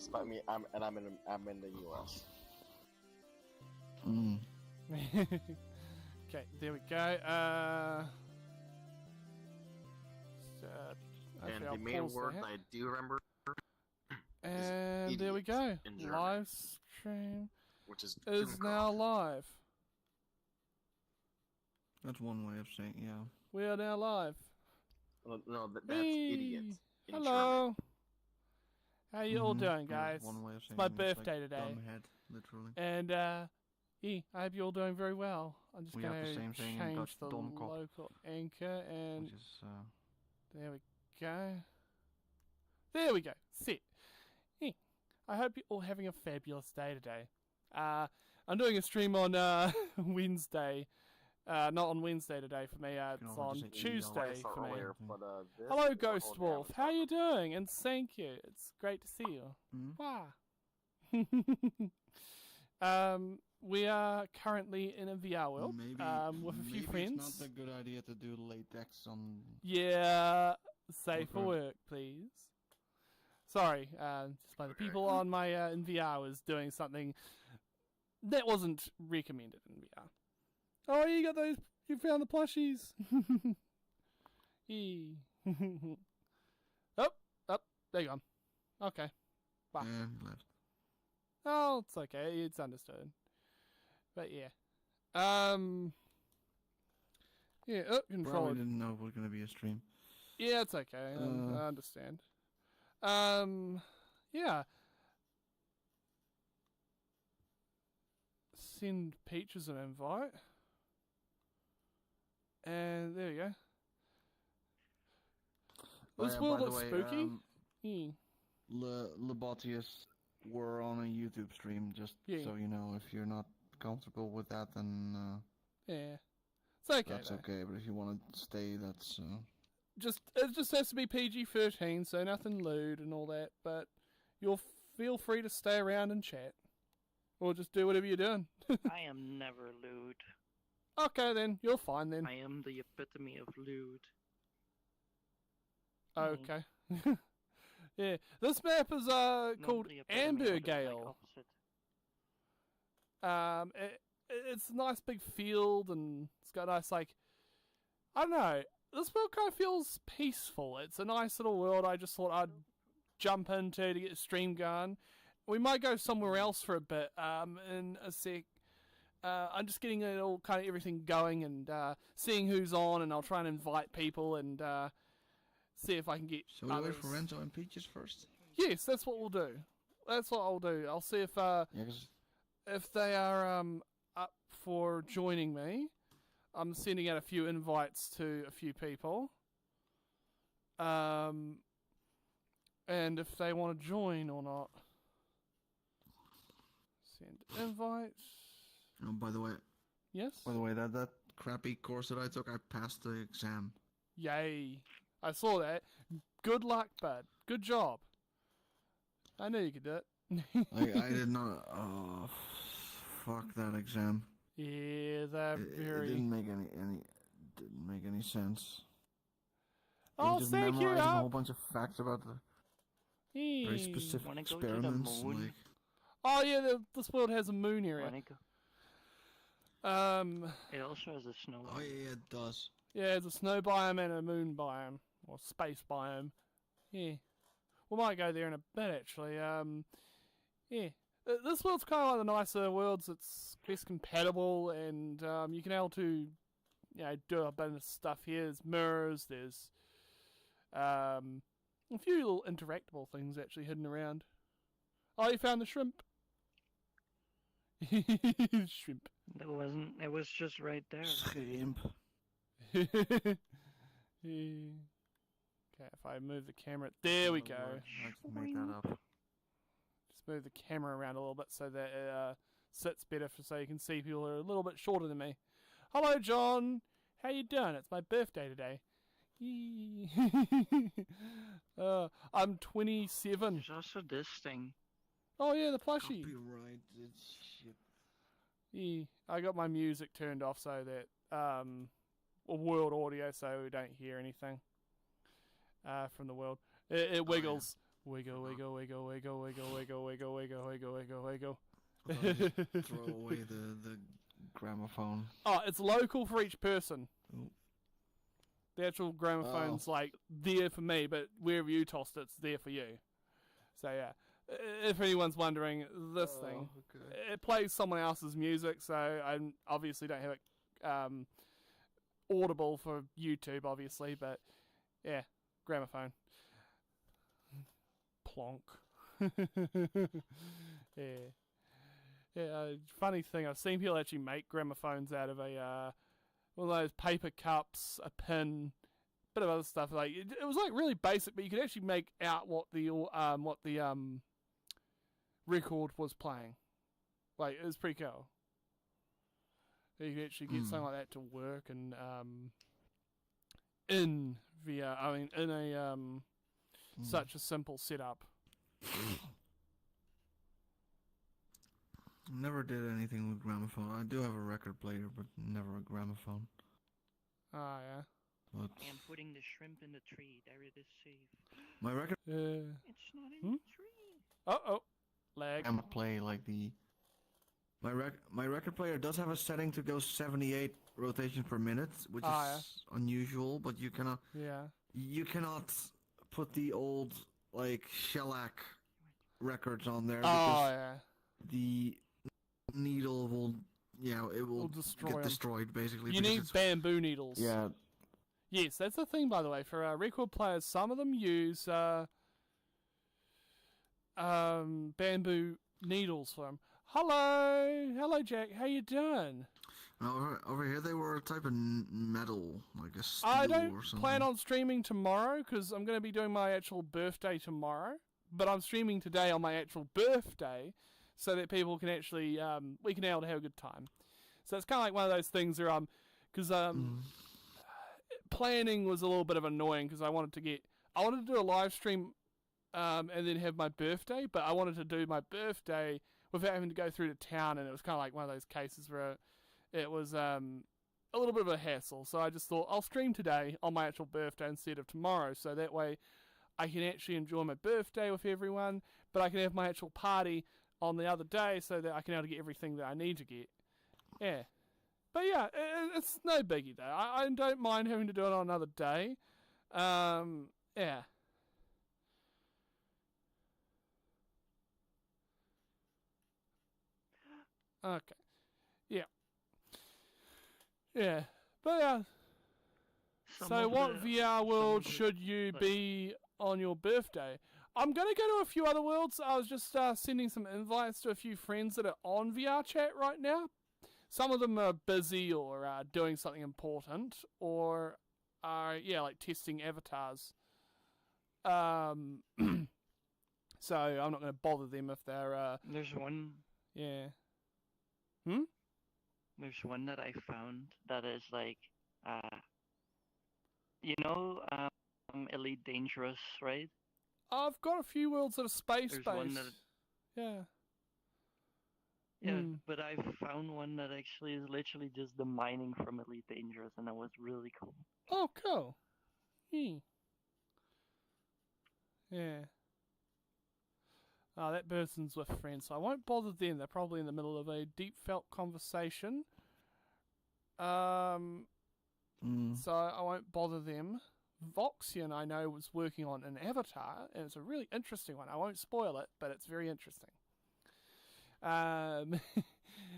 Despite me, I'm in the U.S. Okay, there we go. And the main word I do remember and there we go. Live stream which is now live. That's one way of saying yeah. We are now live. No, that's idiot. Hello. How you all doing, guys? One way of It's saying my birthday today. Dumbhead, literally. And yeah, I hope you're all doing very well. I'm just going to change the Domkop, local anchor and which is, there we go. There we go. Set. Yeah. I hope you're all having a fabulous day today. I'm doing a stream on Wednesday. Not on Wednesday today for me. It's on Tuesday for me. Hello, Ghost Wolf. How you doing? And thank you. It's great to see you. Wow. We are currently in a VR world with a few friends. It's not a good idea to do latex on... Yeah, safe for work, please. Sorry, just by the people on my in VR was doing something that wasn't recommended in VR. Oh, you got those? You found the plushies. Up, there you go. Okay, bye. Yeah, left. Oh, it's okay. It's understood. But yeah, yeah. Oh, control. Probably didn't know it was gonna be a stream. Yeah, it's okay. I understand. Yeah. Send Peaches an invite. And there we go. This world looks spooky. Lobotius were on a YouTube stream, just so you know. If you're not comfortable with that, then yeah, it's okay. That's okay. But if you want to stay, that's it just has to be PG-13, so nothing lewd and all that. But you'll feel free to stay around and chat, or just do whatever you're doing. I am never lewd. Okay, then you're fine then. I am the epitome of lewd. Okay. Yeah, this map is called Ambergale. It's a nice big field, and it's got a nice, like, I don't know, this world kind of feels peaceful. It's a nice little world I just thought I'd jump into to get the stream going. We might go somewhere else for a bit in a sec. I'm just getting it all, kind of everything going and seeing who's on, and I'll try and invite people and see if I can get So we wait for Renzo and Peaches first? Yes, that's what we'll do. That's what I'll do. I'll see if if they are up for joining me. I'm sending out a few invites to a few people. And if they want to join or not. Send invites. Oh, by the way. Yes? By the way, that crappy course that I took, I passed the exam. Yay. I saw that. Good luck, bud. Good job. I knew you could do it. I did not... Oh, fuck that exam. Yeah, that It didn't make any sense. Oh, just thank you, memorizing a whole bunch of facts about the very specific Wanna go experiments. to the moon? Like... Oh yeah, this world has a moon area. It also has a snow. Oh yeah, it does. Yeah, there's a snow biome and a moon biome, or space biome. Yeah, we might go there in a bit actually. Yeah, this world's kind of one of the nicer worlds. It's quest compatible, and you can able to, do a bit of stuff here. There's mirrors. There's a few little interactable things actually hidden around. Oh, you found the shrimp. Shrimp. It wasn't. It was just right there. Shrimp. Okay, if I move the camera, there we go. Let's make that up. Just move the camera around a little bit so that it sits better, so you can see people who are a little bit shorter than me. Hello, John. How you doing? It's my birthday today. I'm 27. There's also this thing. Oh yeah, the plushie. Copyrighted shit. Yeah, I got my music turned off so that world audio, so we don't hear anything from the world. It wiggles. Wiggle, wiggle, wiggle, wiggle, wiggle, wiggle, wiggle, wiggle, wiggle, wiggle, wiggle. I thought you just throw away the gramophone. Oh, it's local for each person. Ooh. The actual gramophone's like there for me, but wherever you tossed it's there for you. So yeah, if anyone's wondering, this thing, it plays someone else's music, so I obviously don't have it audible for YouTube, obviously, but yeah, gramophone. Plonk. Yeah. Yeah, funny thing, I've seen people actually make gramophones out of a one of those paper cups, a pin, bit of other stuff. Like it was like really basic, but you could actually make out what the record was playing. Like it was pretty cool. You could actually get something like that to work and in VR. I mean, in a such a simple setup. Never did anything with gramophone. I do have a record player, but never a gramophone. Oh, yeah. But I'm putting the shrimp in the tree. There it is safe. my record It's not in the tree. Oh, lag. I'm play like the my record player does have a setting to go 78 rotations per minute, which is unusual. But you cannot put the old like shellac records on there because the needle will get destroyed basically. You need bamboo needles. Yeah. Yes, that's the thing, by the way. For record players, some of them use bamboo needles for them. Hello, Jack. How you doing? Over here they were a type of metal, like a steel I don't or something. plan on streaming tomorrow because I'm going to be doing my actual birthday tomorrow. But I'm streaming today on my actual birthday, so that people can actually we can be able to have a good time. So it's kind of like one of those things where because planning was a little bit of annoying because I wanted to do a live stream and then have my birthday, but I wanted to do my birthday without having to go through to town, and it was kind of like one of those cases where it was a little bit of a hassle. So I just thought I'll stream today on my actual birthday instead of tomorrow, so that way I can actually enjoy my birthday with everyone, but I can have my actual party on the other day so that I can be able to get everything that I need to get. Yeah. But yeah, it's no biggie though. I don't mind having to do it on another day. Yeah. Okay. Yeah. Yeah. But yeah. So what VR world should you be on your birthday? I'm going to go to a few other worlds. I was just sending some invites to a few friends that are on vrchat right now. Some of them are busy or doing something important or are, like testing avatars. So I'm not going to bother them if they're... There's one... Yeah. There's one that I found that is like... Elite Dangerous, right? I've got a few worlds that are space-based. One that... Yeah. Yeah, but I found one that actually is literally just the mining from Elite Dangerous, and that was really cool. Oh, cool. Yeah. Oh, that person's with friends, so I won't bother them. They're probably in the middle of a deep felt conversation. So I won't bother them. Voxian, I know, was working on an avatar, and it's a really interesting one. I won't spoil it, but it's very interesting.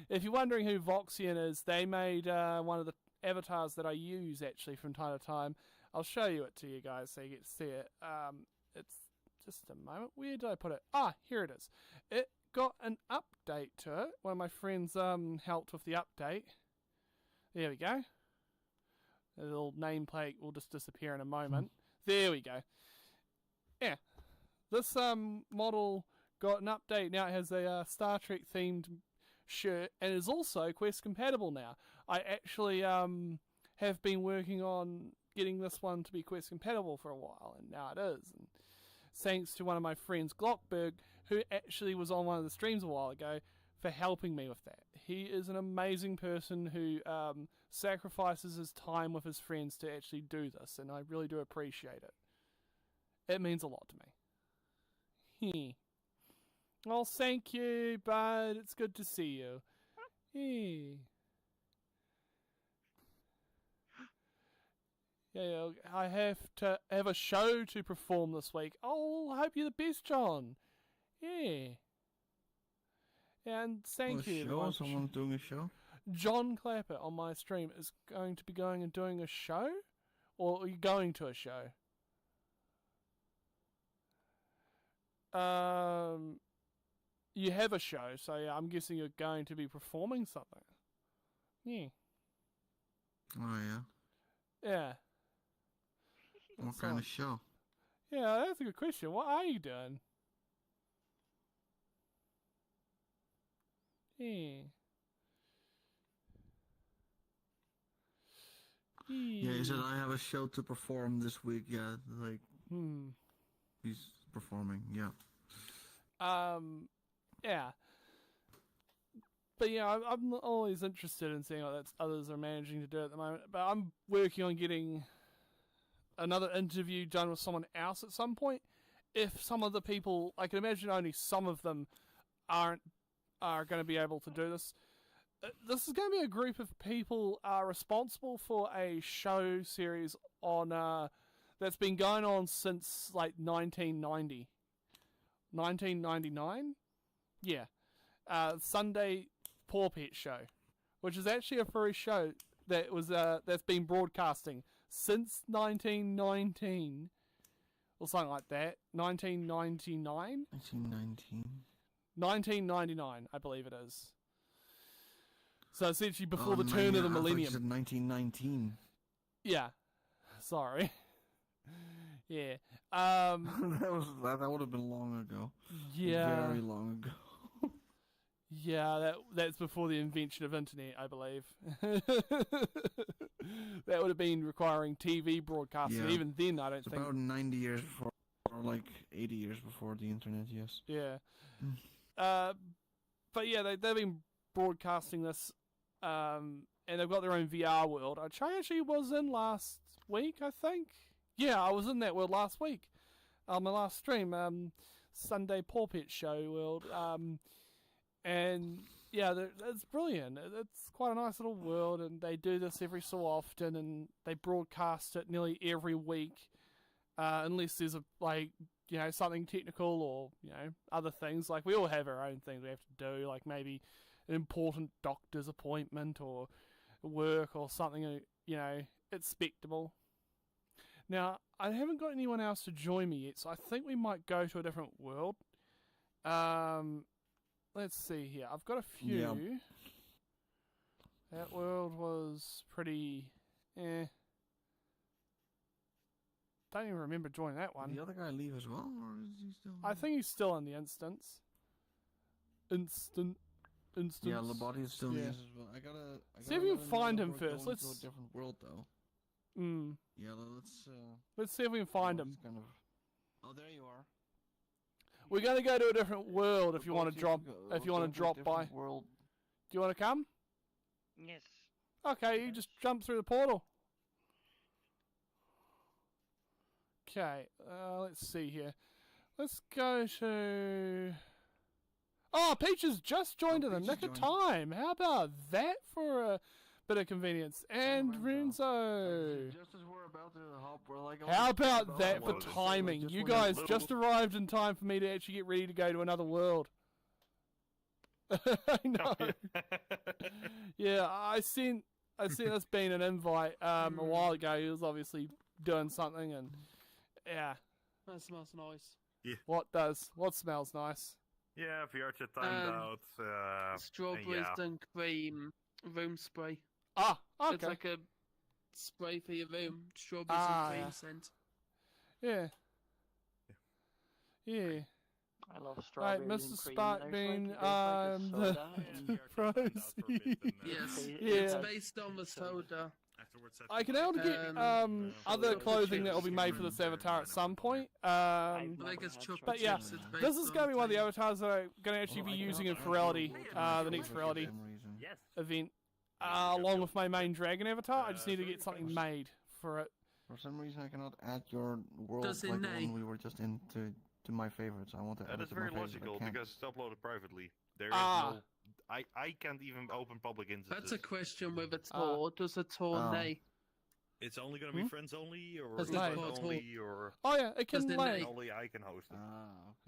If you're wondering who Voxian is, they made one of the avatars that I use actually from time to time. I'll show you it to you guys so you get to see it. It's just a moment. Where did I put it? Ah, here it is. It got an update to it. One of my friends helped with the update. There we go. The little nameplate will just disappear in a moment. There we go. Yeah. This model got an update. Now it has a Star Trek themed shirt and is also Quest compatible now. I actually have been working on getting this one to be Quest compatible for a while, and now it is. And thanks to one of my friends, Glockberg, who actually was on one of the streams a while ago, for helping me with that. He is an amazing person who sacrifices his time with his friends to actually do this, and I really do appreciate it. It means a lot to me. Well, thank you, bud. It's good to see you. Yeah, I have to have a show to perform this week. Oh, I hope you're the best, John. Yeah. And thank you. Show? Someone's doing a show? John Clapper on my stream is going to be going and doing a show? Or are you going to a show? You have a show, so yeah, I'm guessing you're going to be performing something. Yeah. Oh, yeah. Yeah. What kind of show? Yeah, that's a good question. What are you doing? Yeah. Yeah, he said I have a show to perform this week. Yeah, like he's performing. Yeah. Yeah. But yeah, I'm always interested in seeing what others are managing to do at the moment. But I'm working on getting another interview done with someone else at some point. If some of the people, I can imagine only some of them are going to be able to do this. This is going to be a group of people responsible for a show series on that's been going on since like 1990. 1999? Yeah. Sunday Paw Pet Show, which is actually a furry show that was that's been broadcasting since 1919 or something like that. 1999? 1919. 1999, I believe it is. So essentially before the turn of the millennium. I thought you said 1919. Yeah. Sorry. Yeah. that would have been long ago. Yeah. Very long ago. Yeah, that's before the invention of internet, I believe. That would have been requiring TV broadcasting. Yeah. Even then, I don't think. About 90 years before, or like 80 years before the internet. Yes. Yeah. But yeah, they've been broadcasting this, and they've got their own VR world, which I actually was in last week, I think. Yeah, I was in that world last week. On my last stream, Sunday Paw Pet Show world. And yeah, it's brilliant. It's quite a nice little world, and they do this every so often, and they broadcast it nearly every week, unless there's something technical or other things. Like we all have our own things we have to do, like maybe an important doctor's appointment or work or something. Expectable. Now I haven't got anyone else to join me yet, so I think we might go to a different world. Let's see here. I've got a few. Yep. That world was pretty... Don't even remember joining that one. Did the other guy leave as well, or is he still... I think he's still in the instance. Instance. Yeah, Labati is still in the instance as well. I gotta see if we can find him first. Let's... to a different world, though. Yeah, let's see if we can find him. Kind of... Oh, there you are. We're going to go to a different world if you want to drop. If you want to drop by. World. Do you want to come? Yes. Okay, you just jump through the portal. Okay, let's see here. Let's go to... Oh, Peach has just joined in the nick of time. How about that for a bit of convenience? And Renzo. Just as we're about to hop, we're like... How about that for timing? You guys just arrived in time for me to actually get ready to go to another world. I know. Yeah, I seen us being an invite a while ago. He was obviously doing something, and yeah. That smells nice. Yeah. What smells nice? Yeah, vrchat timed out. Strawberries and cream room spray. Ah, okay. It's like a spray for your room. Strawberries and cream scent. Yeah. Yeah. I love strawberries right, Mr. Sparkbean, the Proceed. Yes, yeah. It's based on the soda. I can able to get other clothing that will be made for this avatar at some point. But yeah, this is going to be one of the avatars that I'm going to actually be using in Ferality, the next Ferality event, along with my main dragon avatar. I just need to get something made for it. For some reason, I cannot add your world like the one we were just in to to my favorites. I want to add it That's to my very favorites. logical because it's uploaded privately. There is Ah. no. I can't even open public instances. That's a question with a tour. Does a tour nay? It's only gonna be friends only, or Does friends it only, or Oh yeah, it can Does it lay. nay? only I can host it.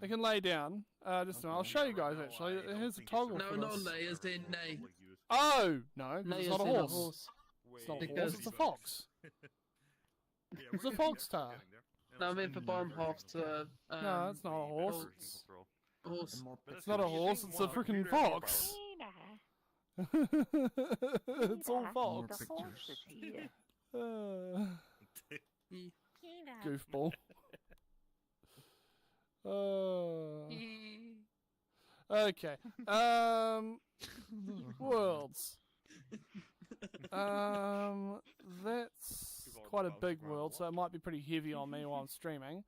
It can lay down. Just I'll show you guys actually. Here's a toggle No, for not this. nay, as in nay. Oh no, 'cause Nay it's as not a in horse. It's not a Because- horse. It's a fox. It's a fox tar. No, I mean for Barnhof to. No, it's not a horse. Horse. It's not a horse. It's a freaking fox. It's all More fox. pictures. Goofball. Okay. Worlds. That's quite a big world, so it might be pretty heavy on me while I'm streaming.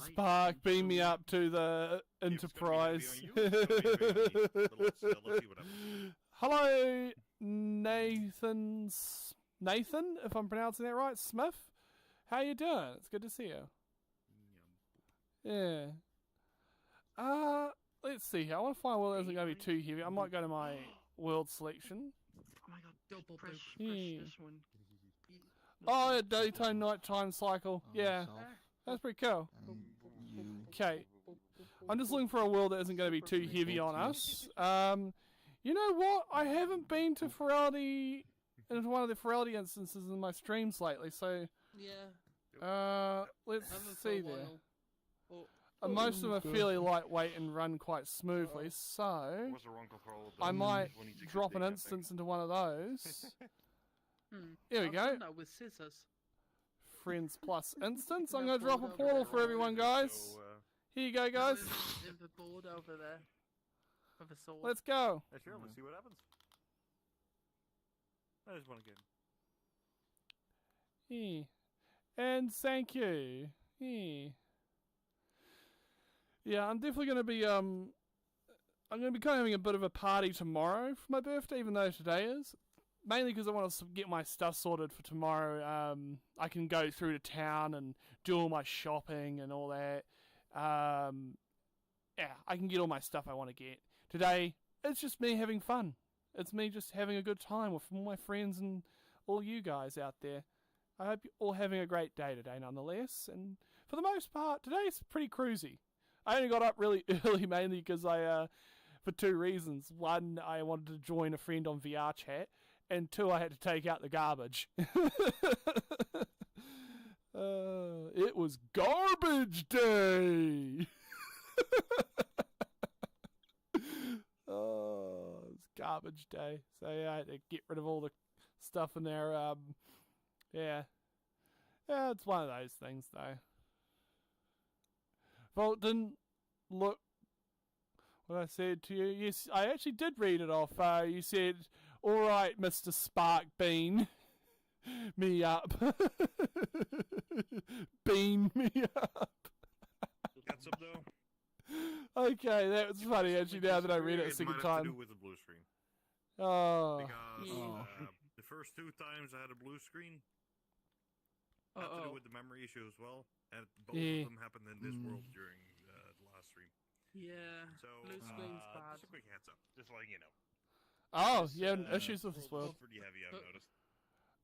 Spark, beam me up to the Enterprise. Hello, Nathan, if I'm pronouncing that right, Smith. How you doing? It's good to see you. Yeah. Let's see here. I want to find a world that isn't going to be too heavy. I might go to my world selection. Oh my god, Double press Yeah. this one. Oh, a daytime nighttime cycle. Yeah, that's pretty cool. Okay. I'm just looking for a world that isn't going to be too heavy on us. You know what? I haven't been to Feraldi, into one of the Feraldi instances in my streams lately, so Yeah. let's Haven't for see a there. while. Most of them are fairly lightweight and run quite smoothly, so I might drop an instance into one of those. Here we I've go. done that with scissors. Friends plus instance. I'm going to drop a portal for everyone, guys. Here you go, guys. In the board over there. With a sword. Let's go. Sure, let's see what happens. I just want to get. Yeah. And thank you. Yeah. Yeah, I'm definitely going to be I'm going to be kind of having a bit of a party tomorrow for my birthday, even though today is. Mainly because I want to get my stuff sorted for tomorrow. I can go through to town and do all my shopping and all that. Yeah, I can get all my stuff I want to get. Today, it's just me having fun. It's me just having a good time with all my friends and all you guys out there. I hope you're all having a great day today nonetheless. And for the most part, today's pretty cruisy. I only got up really early mainly because for two reasons. One, I wanted to join a friend on vrchat. And two, I had to take out the garbage. It was garbage day. Oh, it was garbage day. So yeah, I had to get rid of all the stuff in there. Yeah, it's one of those things though. Well, it didn't look what I said to you. Yes, I actually did read it off. You said, "All right, Mr. Spark Bean, me up, bean me up." Got some though. Okay, that was funny actually. Now that I read it a second might have to time. do with the blue screen. Oh, Because the first two times I had a blue screen had to do with the memory issue as well, and both of them happened in this world during the last stream. Yeah. So Blue screen's bad. just a quick heads up, just letting you know. oh, you had issues with this world. Pretty heavy, I've noticed.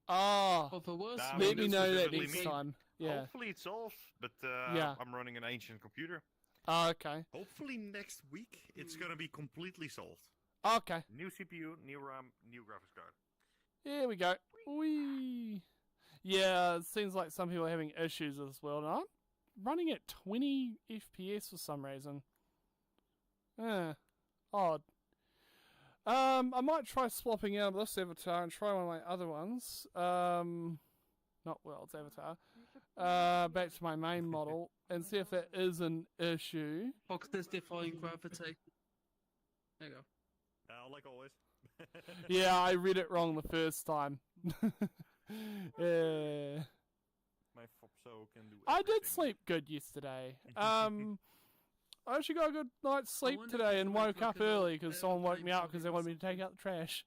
Oh, Or for worse. Nah, let me this know that specifically next me. time. Yeah. Hopefully it's solved, but Yeah. I'm running an ancient computer. Oh, okay. Hopefully next week it's gonna be completely solved. Okay. New CPU, new RAM, new graphics card. Here we go. Whee. Yeah, it seems like some people are having issues with this world. And I'm running at 20 FPS for some reason. Odd. I might try swapping out this avatar and try one of my other ones. Not World's avatar. Back to my main model and see if that is an issue. Fox is defying gravity. There you go. Like always. Yeah, I read it wrong the first time. Yeah. My Fopso can do I did everything. sleep good yesterday. I actually got a good night's sleep wonder today if and you could woke look up at the early because someone woke me up because they wanted me to take out the trash.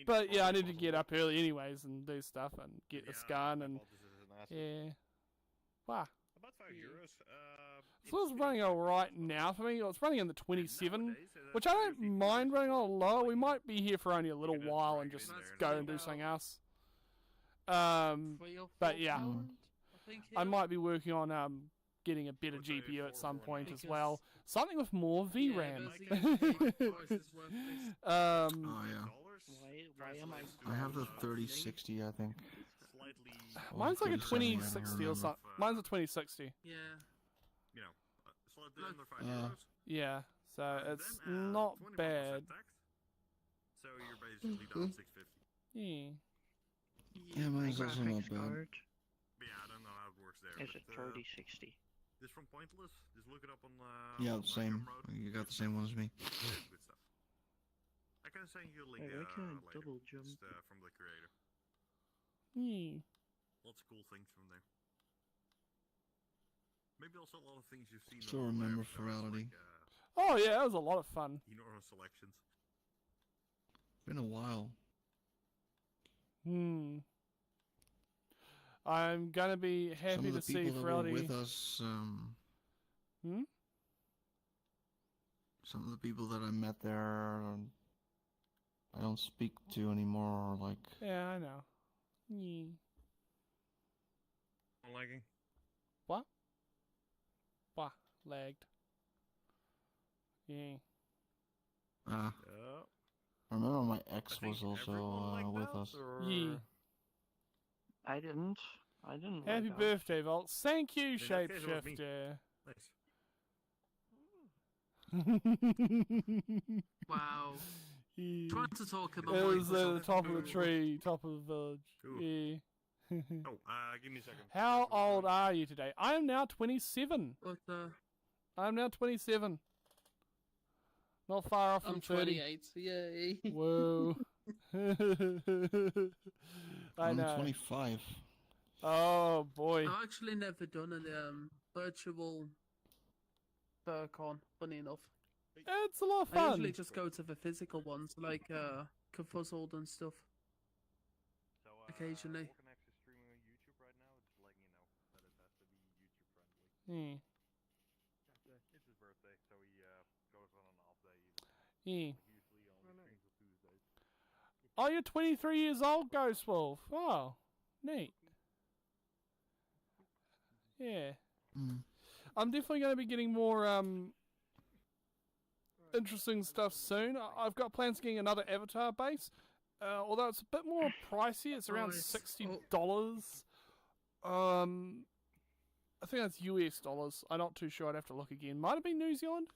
But yeah, I need to get up early anyways and do stuff and get this gun and yeah. Wow. About €5. So it's running alright now for me. It's running in the 27, which I don't mind running a little lower. We might be here for only a little while and just go and do something else. But yeah, I might be working on getting a better GPU at some point as well. Something with more VRAM. Oh yeah. Why am I have the 3060, I think. Mine's like a 2060 or something. Mine's a 2060. Yeah. You know, slightly under €5. Yeah, so it's not 21% bad. tax. So you're basically down 650. Yeah. Yeah, mine's also not bad. But yeah, I don't know how it works there. Is but, it 3060? This from Pointless. Just look it up on. Yeah, on the same. Road. You got the same one as me. Yeah, good stuff. I can send you a link I can later. double jump. Just, from the creator. Yeah. Lots of cool things from there. Maybe also a lot of things you've seen. Still on remember Lab, Ferality. Like, Oh yeah, that was a lot of fun. enormous selections. Been a while. I'm gonna be happy to see Some of the people that were Ferality. with us, some of the people that I met there, I don't speak to anymore. Like, Yeah, I know. Yeah. I'm liking. What? Lagged. Yeah. I Yeah. remember my ex I think was also everyone liked with that, us. or- Yeah. I didn't. Happy like birthday, Volts. Thank you, In that case, it was me. Shapeshifter. Nice. Wow. Yeah. Trying to talk about It was at the Microsoft. top of the tree, top of the village. Ooh. Yeah. Oh, give me a second. How old are you today? I am now 27. But, I'm now 27. Not far off from I'm 30. 28. Yay. Whoa. I I'm know. 25. Oh boy. I've actually never done a virtual BurCon, funny enough. It's a lot of I fun. usually just go to the physical ones, like Confuzzled and stuff. So, occasionally. Walken actually streaming on YouTube right now. Just letting you know that it has to be YouTube friendly. Yeah. It's his birthday, so he goes on an off day. Yeah. Usually only streams on Tuesdays. Oh, you're 23 years old, Ghost Wolf. Oh, neat. Yeah. I'm definitely going to be getting more interesting stuff soon. I've got plans of getting another avatar base, although it's a bit more pricey. It's around $60. I think that's US dollars. I'm not too sure. I'd have to look again. Might have been New Zealand.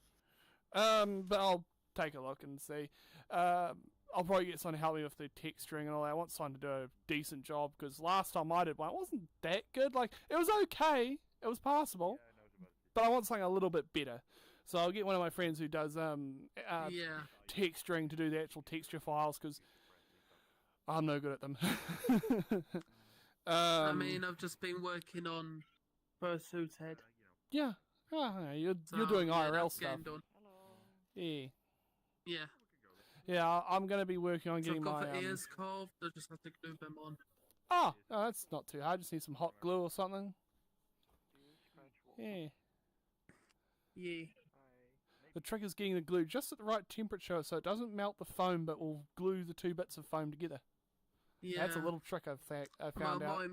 But I'll take a look and see. I'll probably get someone to help me with the texturing and all that. I want someone to do a decent job, because last time I did one, it wasn't that good. Like, it was okay. It was passable. But I want something a little bit better. So I'll get one of my friends who does texturing to do the actual texture files, because I'm no good at them. I mean, I've just been working on Fursuit's head. Yeah. Oh, you're doing IRL stuff. Done. Yeah. Yeah. Yeah, I'm going to be working on So I've getting got my... the ears carved, I just have to glue them on. Oh, that's not too hard. Just need some hot glue or something. Yeah. Yeah. The trick is getting the glue just at the right temperature so it doesn't melt the foam, but will glue the two bits of foam together. Yeah. That's a little trick I found out.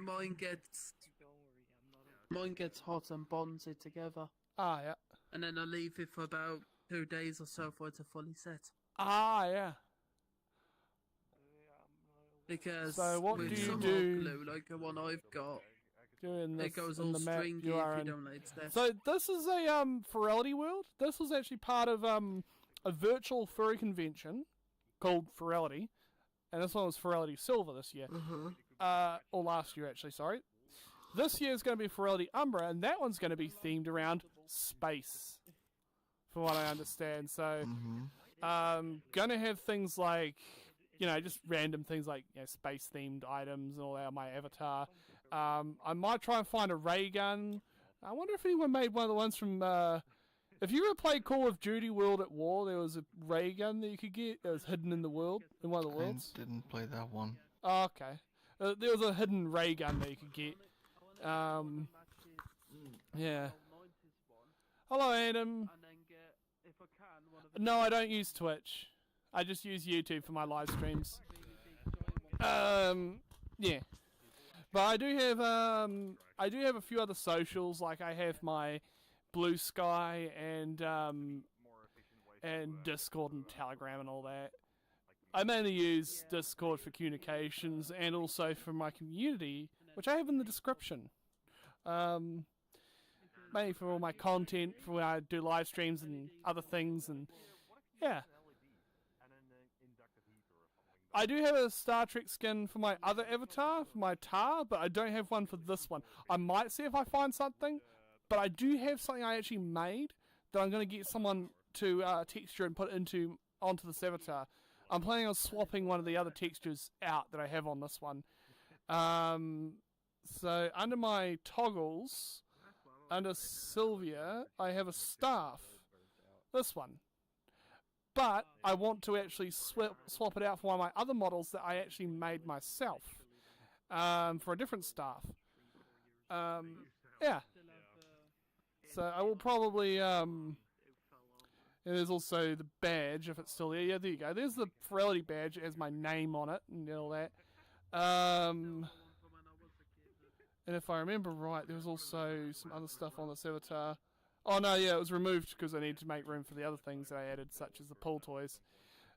Mine gets hot and bonds it together. Ah, yeah. And then I leave it for about 2 days or so for it to fully set. Ah, yeah. Because So what with do you some do? hot glue, like the one I've got, Doing it this goes in all the map stringy you are if in. you don't let it set. So this is a Ferality world. This was actually part of a virtual furry convention called Ferality, and this one was Ferality Silver this year. Or last year actually, sorry. This year is going to be Ferality Umbra, and that one's going to be themed around space, from what I understand. So, going to have things like, just random things like space-themed items and all that on my avatar. I might try and find a ray gun. I wonder if anyone made one of the ones from... if you ever played Call of Duty World at War, there was a ray gun that you could get that was hidden in the world, in one of the worlds. I didn't play that one. Oh, okay. There was a hidden ray gun that you could get. Yeah. Hello, Adam. And then get, if I can, one of No, I don't use Twitch. I just use YouTube for my live streams. Yeah. But I do have a few other socials, like I have my Blue Sky and Discord and Telegram and all that. I mainly use Discord for communications and also for my community, which I have in the description. Mainly for all my content, for when I do live streams and other things, and yeah. I do have a Star Trek skin for my other avatar, for my Tar, but I don't have one for this one. I might see if I find something, but I do have something I actually made that I'm going to get someone to texture and put onto this avatar. I'm planning on swapping one of the other textures out that I have on this one. So under my toggles, under Sylvia, I have a staff. This one. But I want to actually swap it out for one of my other models that I actually made myself. For a different staff. Yeah. So I will probably... there's also the badge, if it's still there. Yeah, there you go. There's the Fidelity badge. It has my name on it and all that. And if I remember right, there was also some other stuff on this avatar. Oh no, yeah, it was removed because I needed to make room for the other things that I added, such as the pool toys.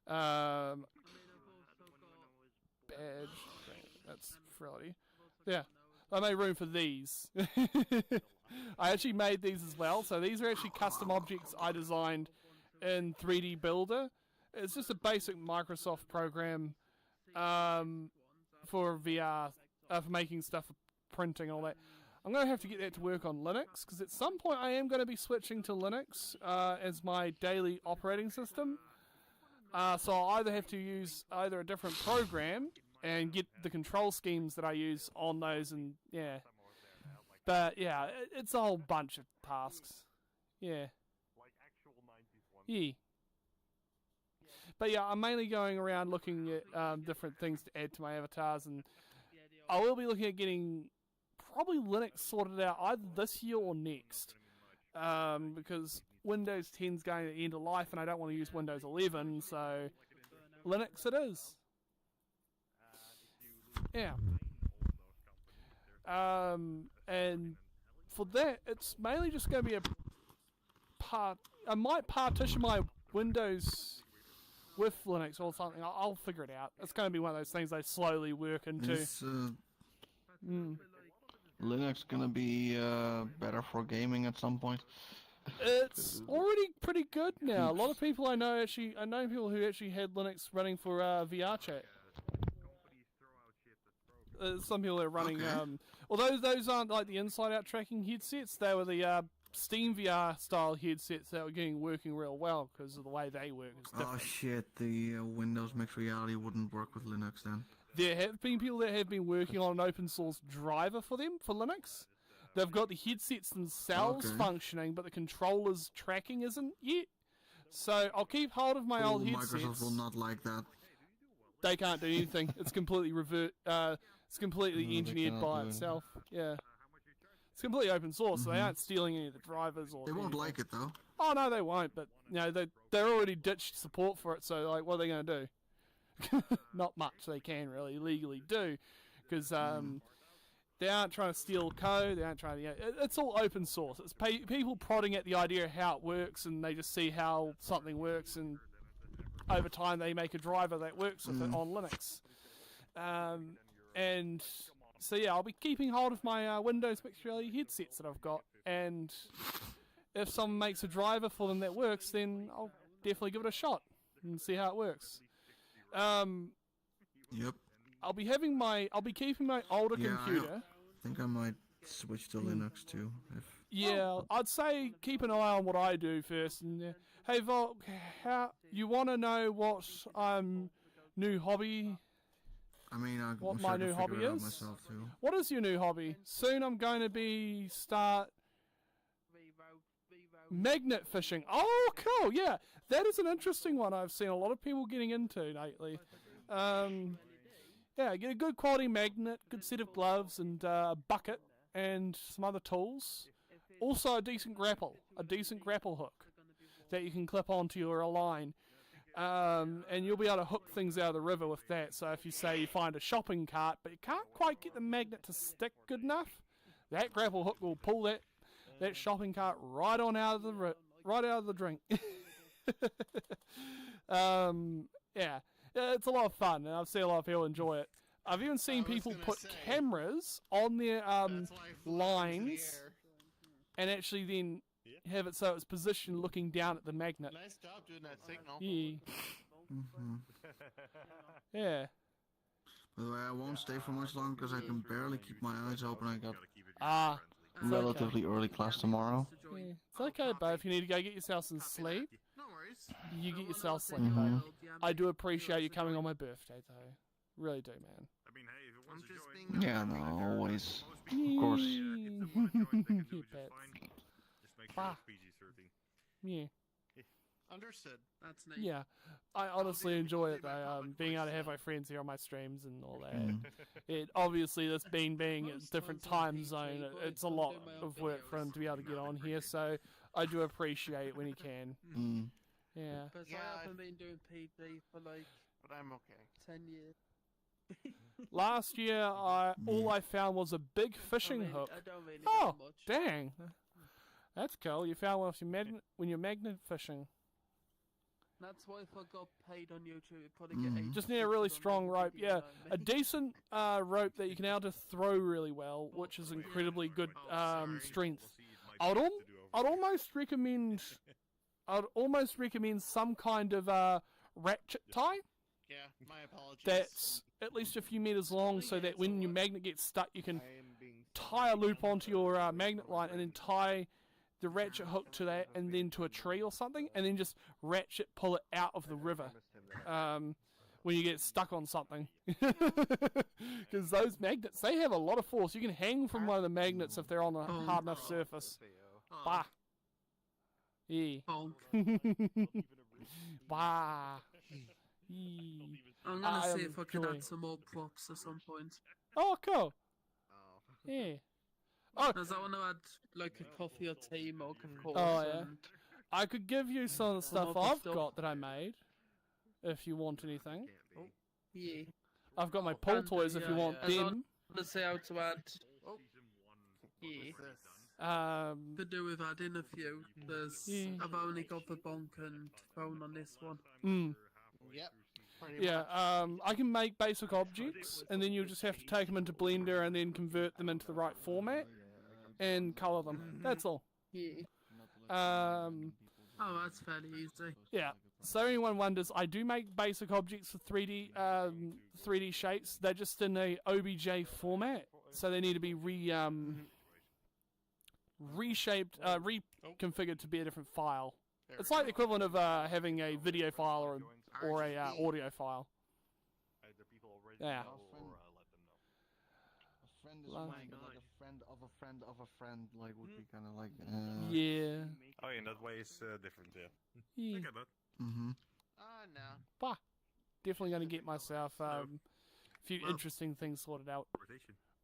Badge. That's Fidelity. Yeah, I made room for these. I actually made these as well, so these are actually custom objects I designed in 3D Builder. It's just a basic Microsoft program for VR, for making stuff, for printing and all that. I'm going to have to get that to work on Linux, because at some point I am going to be switching to Linux as my daily operating system. So I'll either have to use either a different program and get the control schemes that I use on those, and yeah. But yeah, it's a whole bunch of tasks. Yeah. Yeah. But yeah, I'm mainly going around looking at different things to add to my avatars, and I will be looking at getting probably Linux sorted out either this year or next. Because Windows 10's going to end of life, and I don't want to use Windows 11, so Linux it is. Yeah. And for that, it's mainly just going to be I might partition my Windows with Linux or something. I'll figure it out. It's going to be one of those things I slowly work into. Is Linux going to be better for gaming at some point? It's already pretty good now. A lot of people I know people who actually had Linux running for vrchat. Some people are running, although those aren't like the inside-out tracking headsets, they were the Steam VR style headsets that were working real well because of the way they work. Oh shit, the Windows Mixed Reality wouldn't work with Linux then. There have been people that have been working on an open source driver for them, for Linux. They've got the headsets themselves functioning, but the controller's tracking isn't yet. So I'll keep hold of my old headsets. Microsoft will not like that. They can't do anything. It's completely it's completely engineered by itself. Yeah. It's completely open source, so they aren't stealing any of the drivers or. They won't like it though. Oh no, they won't. But they're already ditched support for it. So like, what are they going to do? Not much they can really legally do, because they aren't trying to steal code. They aren't trying to. It's all open source. It's people prodding at the idea of how it works, and they just see how something works, and over time they make a driver that works with it on Linux. And so yeah, I'll be keeping hold of my Windows Mixed Reality headsets that I've got, and if someone makes a driver for them that works, then I'll definitely give it a shot and see how it works. Yep. I'll be keeping my older computer. I think I might switch to Linux too. Yeah, I'd say keep an eye on what I do first. And hey Volk, you want to know what new hobby? I mean, what my new hobby is? Myself too. What is your new hobby? Soon I'm going to start magnet fishing. Oh, cool! Yeah, that is an interesting one. I've seen a lot of people getting into lately. Yeah, get a good quality magnet, good set of gloves, and a bucket, and some other tools. Also a decent grapple hook that you can clip onto your line. And you'll be able to hook things out of the river with that. So if you say you find a shopping cart, but you can't quite get the magnet to stick good enough, that grapple hook will pull that shopping cart right on out of the drink. Yeah, it's a lot of fun, and I've seen a lot of people enjoy it. I've even seen people put cameras on their lines, and actually then have it so it's positioned looking down at the magnet. Nice job doing that signal. Yeah. Yeah. By the way, I won't stay for much longer because I can barely keep my eyes open. I got relatively early class tomorrow. Yeah. It's okay, but if you need to go get yourself some sleep, you get yourself sleep. I do appreciate you coming on my birthday, though. Really do, man. I mean, hey, if it wants to join, Yeah, no, always. Of course. Just make sure it's PG-13. Yeah. Understood. That's nice. Yeah, I honestly enjoy it though. Being able to have my friends here on my streams and all that. It obviously this being at different time zone, it's a lot of work for him to be able to get on here. So I do appreciate when he can. Yeah. Because I haven't been doing PB for like, but I'm okay. 10 years. Last year, all I found was a big fishing hook. I don't really Oh, do much. dang! That's cool. You found one when you're magnet fishing. That's why if I got paid on YouTube, it'd probably get 8 Just need a really strong rope. Yeah, a decent rope that you can now just throw really well, which is incredibly good strength. I'd almost recommend some kind of ratchet tie. Yeah, my apologies. That's at least a few meters long, so that when your magnet gets stuck, you can tie a loop onto your magnet line and then tie the ratchet hook to that, and then to a tree or something, and then just ratchet pull it out of the river when you get stuck on something. Because those magnets, they have a lot of force. You can hang from one of the magnets if they're on a hard enough surface. Bah. Yeah. Bah. I'm gonna see if I can add some more props at some point. Oh, cool. Yeah. Oh, because I want to add like a coffee or tea mug, of course. Oh, yeah. I could give you some of the stuff I've got that I made, if you want anything. Yeah. I've got my pool toys if you want them. Let's see how to add. Yeah. Could do with adding a few. I've only got the bonk and phone on this one. Yep. Yeah, I can make basic objects, and then you just have to take them into Blender and then convert them into the right format and color them. That's all. Yeah. Oh, that's fairly easy. Yeah. So anyone wonders, I do make basic objects with 3D shapes. They're just in a OBJ format, so they need to be reshaped, reconfigured to be a different file. It's like the equivalent of having a video file or a audio file. Yeah. A friend is like a friend of a friend of a friend, like would be kind of like. Yeah. Oh, in that way it's different, yeah. Yeah. I get that. No. Bah. Definitely going to get myself a few interesting things sorted out.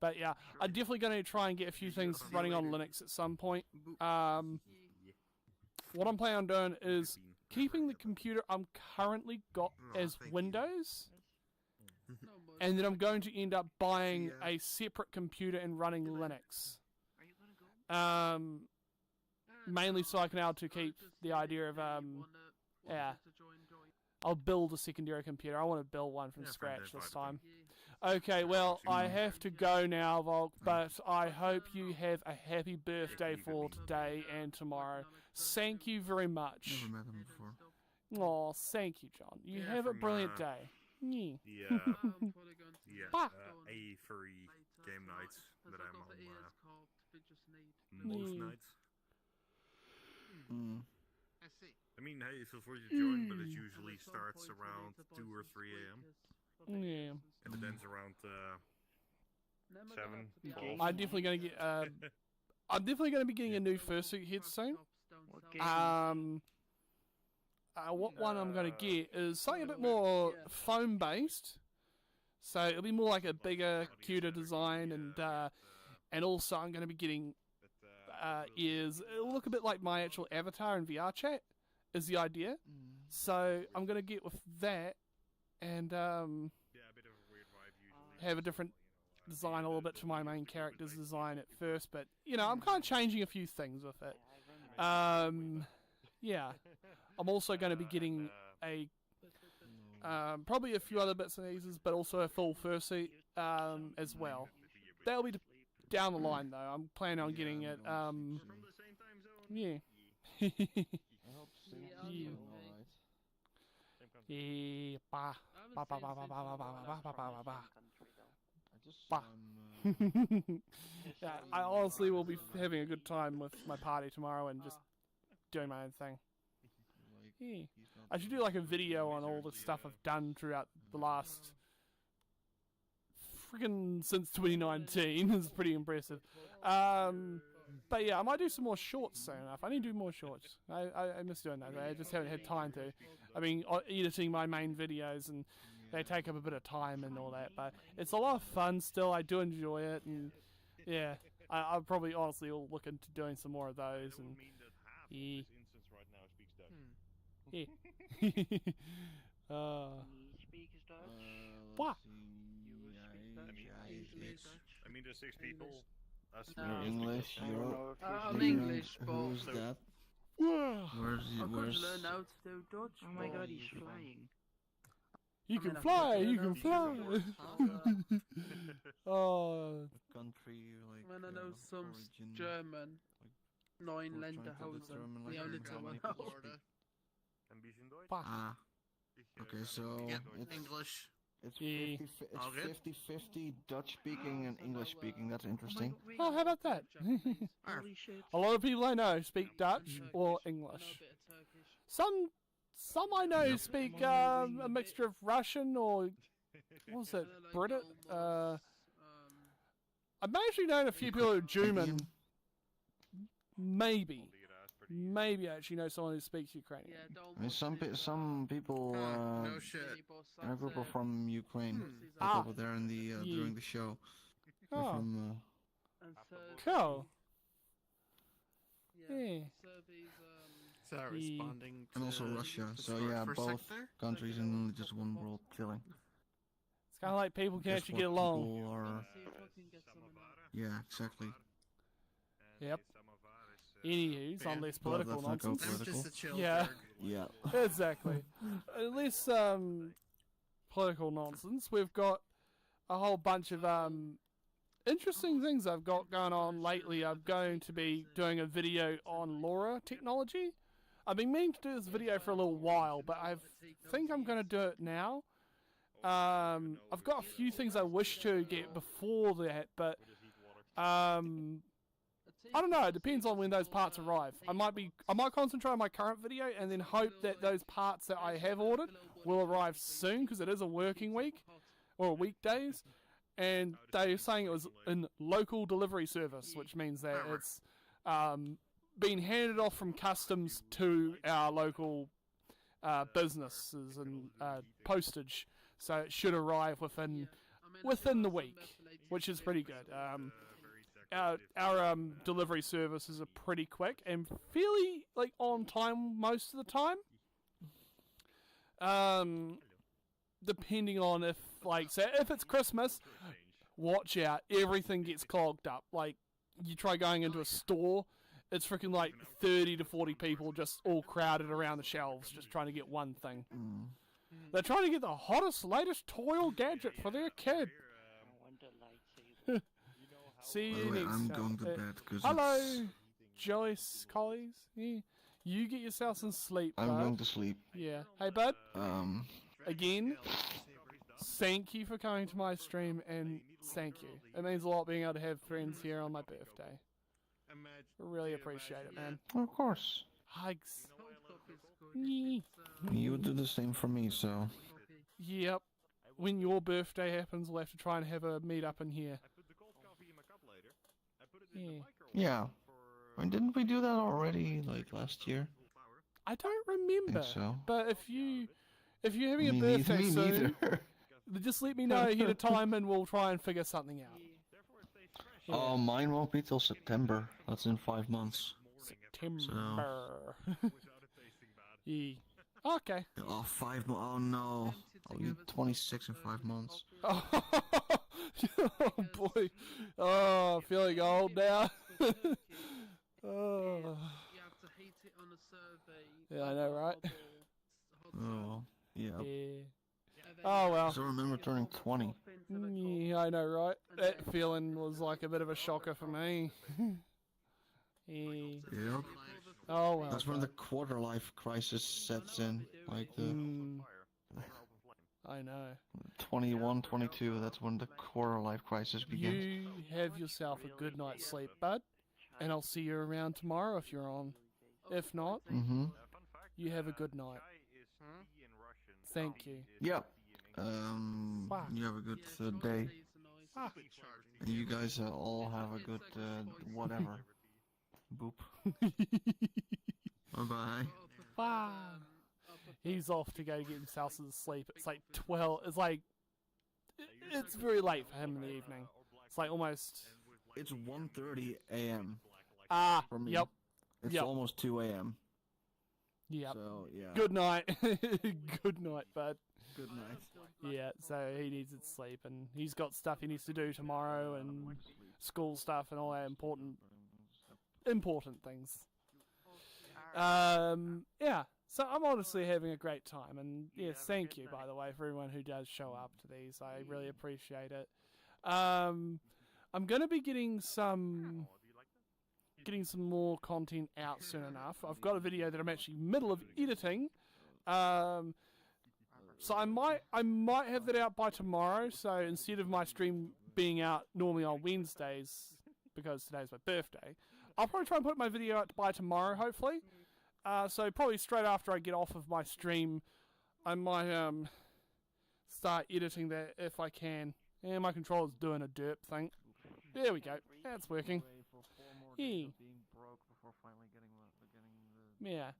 But yeah, I'm definitely going to try and get a few things running on Linux at some point. What I'm planning on doing is keeping the computer I'm currently got as Windows, and then I'm going to end up buying a separate computer and running Linux. Mainly so I can be able to keep the idea of I'll build a secondary computer. I want to build one from scratch this time. Okay, well, I have to go now, Volk, but I hope you have a happy birthday for today and tomorrow. Thank you very much. Never met him before. Oh, thank you, John. You have a brilliant day. Yeah. Bah. A free game nights that I'm on most nights. I see. I mean, hey, feel free to join, but it usually starts around 2 or 3 a.m. Yeah. And it ends around 7. I'm definitely gonna get. I'm definitely gonna be getting a new fursuit head soon. What one I'm gonna get is something a bit more foam based. So it'll be more like a bigger, cuter design, and also I'm gonna be getting is it'll look a bit like my actual avatar in VRChat, is the idea. So I'm going to get with that and have a different design a little bit to my main character's design at first, but you know, I'm kind of changing a few things with it. Yeah, I'm also going to be getting a probably a few other bits and pieces, but also a full fursuit as well. That'll be down the line though. I'm planning on getting it. Yeah. Yeah. Yeah, I honestly will be having a good time with my party tomorrow and just doing my own thing. Yeah. I should do like a video on all the stuff I've done throughout the last freaking since 2019. It's pretty impressive. But yeah, I might do some more shorts soon enough. I need to do more shorts. I miss doing that. I just haven't had time to. I mean, editing my main videos and they take up a bit of time and all that, but it's a lot of fun still. I do enjoy it, and yeah, I'll probably honestly will look into doing some more of those. And yeah. What? I mean, there's 6 people. English, Europe. I'm English, but Who's that? I've got to Where's learn how to do Dutch. Oh my god, he's flying. You can fly, you can fly. Oh. country like? When I know some origin, German, like, 9 we're Länder trying to determine, Hausen. like, The only how two many I know. people Florida. Ambition Deutsch? Ah, okay, so Yep, it's English. it's Yeah. 50-50 Dutch speaking and English speaking. That's interesting. Oh, how about that? Holy shit. A lot of people I know speak Dutch or English. Some I know speak a mixture of Russian or what was it, British? I've actually known a few people who are German. Maybe I actually know someone who speaks Ukrainian. I mean, some people No shit. in a group are from Ukraine. Ah. Over there in the during the show. They're Oh, from cool. Yeah. Is that responding and also to Russia. the So short yeah, for both sector? countries in just one world chilling. It's kind of like people can Just actually what get along. people are- Yeah, exactly. Yep. Anywho's on less Well, political let's not go nonsense. I'm political. just a chill Yeah. bird. Yeah. Exactly. Less political nonsense. We've got a whole bunch of interesting things I've got going on lately. I'm going to be doing a video on LoRa technology. I've been meaning to do this video for a little while, but I think I'm going to do it now. I've got a few things I wish to get before that, but I don't know. It depends on when those parts arrive. I might concentrate on my current video and then hope that those parts that I have ordered will arrive soon, because it is a working week or weekdays, and they're saying it was in local delivery service, which means that it's being handed off from customs to our local businesses and postage. So it should arrive within the week, which is pretty good. Our delivery services are pretty quick and fairly on time most of the time. Depending on if it's Christmas, watch out, everything gets clogged up. Like, you try going into a store, it's freaking 30 to 40 people just all crowded around the shelves just trying to get one thing. They're trying to get the hottest, latest toy or gadget for their kid. See By the you way, next I'm time. going to bed because Hello, Joyce Collies. Yeah. You get yourself some sleep, I'm bud. going to sleep. Yeah. Hey, bud. Um, Again, thank you for coming to my stream, and thank you. It means a lot being able to have friends here on my birthday. Really appreciate it, man. of course. Hugs. Yeah. You would do the same for me, so. Yep. When your birthday happens, we'll have to try and have a meet up in here. Yeah. Yeah. I mean, didn't we do that already, last year? I don't remember. Think so. But if you're having a Me birthday me soon, neither. just let me know ahead of time and we'll try and figure something out. Oh, mine won't be till September. That's in 5 months. September. Yeah. Okay. Oh, 5 months. Oh no. I'll be 26 in 5 months. Oh, boy. Oh, feeling old now. Oh. You have to heat it on a survey. Yeah, I know, right? Oh, yeah. Oh, well. I still remember turning 20. Yeah, I know, right? That feeling was like a bit of a shocker for me. Yeah. Yep. Oh, well. That's when the quarter life crisis sets in. Like the I know. 21, 22, that's when the quarter life crisis begins. You have yourself a good night's sleep, bud. And I'll see you around tomorrow if you're on. If not, you have a good night. Thank you. Yeah. You have a good day. And you guys all have a good whatever. Boop. Bye-bye. Bye. He's off to go get himself some sleep. It's like 12. It's like... It's very late for him in the evening. It's like almost... It's 1:30 a.m. for me. Yep. It's almost 2 a.m. Yep. So, yeah. Good night. Good night, bud. Good night. Yeah, so he needs to sleep, and he's got stuff he needs to do tomorrow, and school stuff, and all that important things. Yeah, so I'm honestly having a great time, and yes, thank you, by the way, for everyone who does show up to these. I really appreciate it. I'm going to be getting some more content out soon enough. I've got a video that I'm actually middle of editing. So I might have that out by tomorrow. So instead of my stream being out normally on Wednesdays, because today's my birthday, I'll probably try and put my video out by tomorrow, hopefully. So probably straight after I get off of my stream, I might start editing that if I can. Yeah, my controller's doing a derp thing. There we go. That's working. Yeah. Yeah.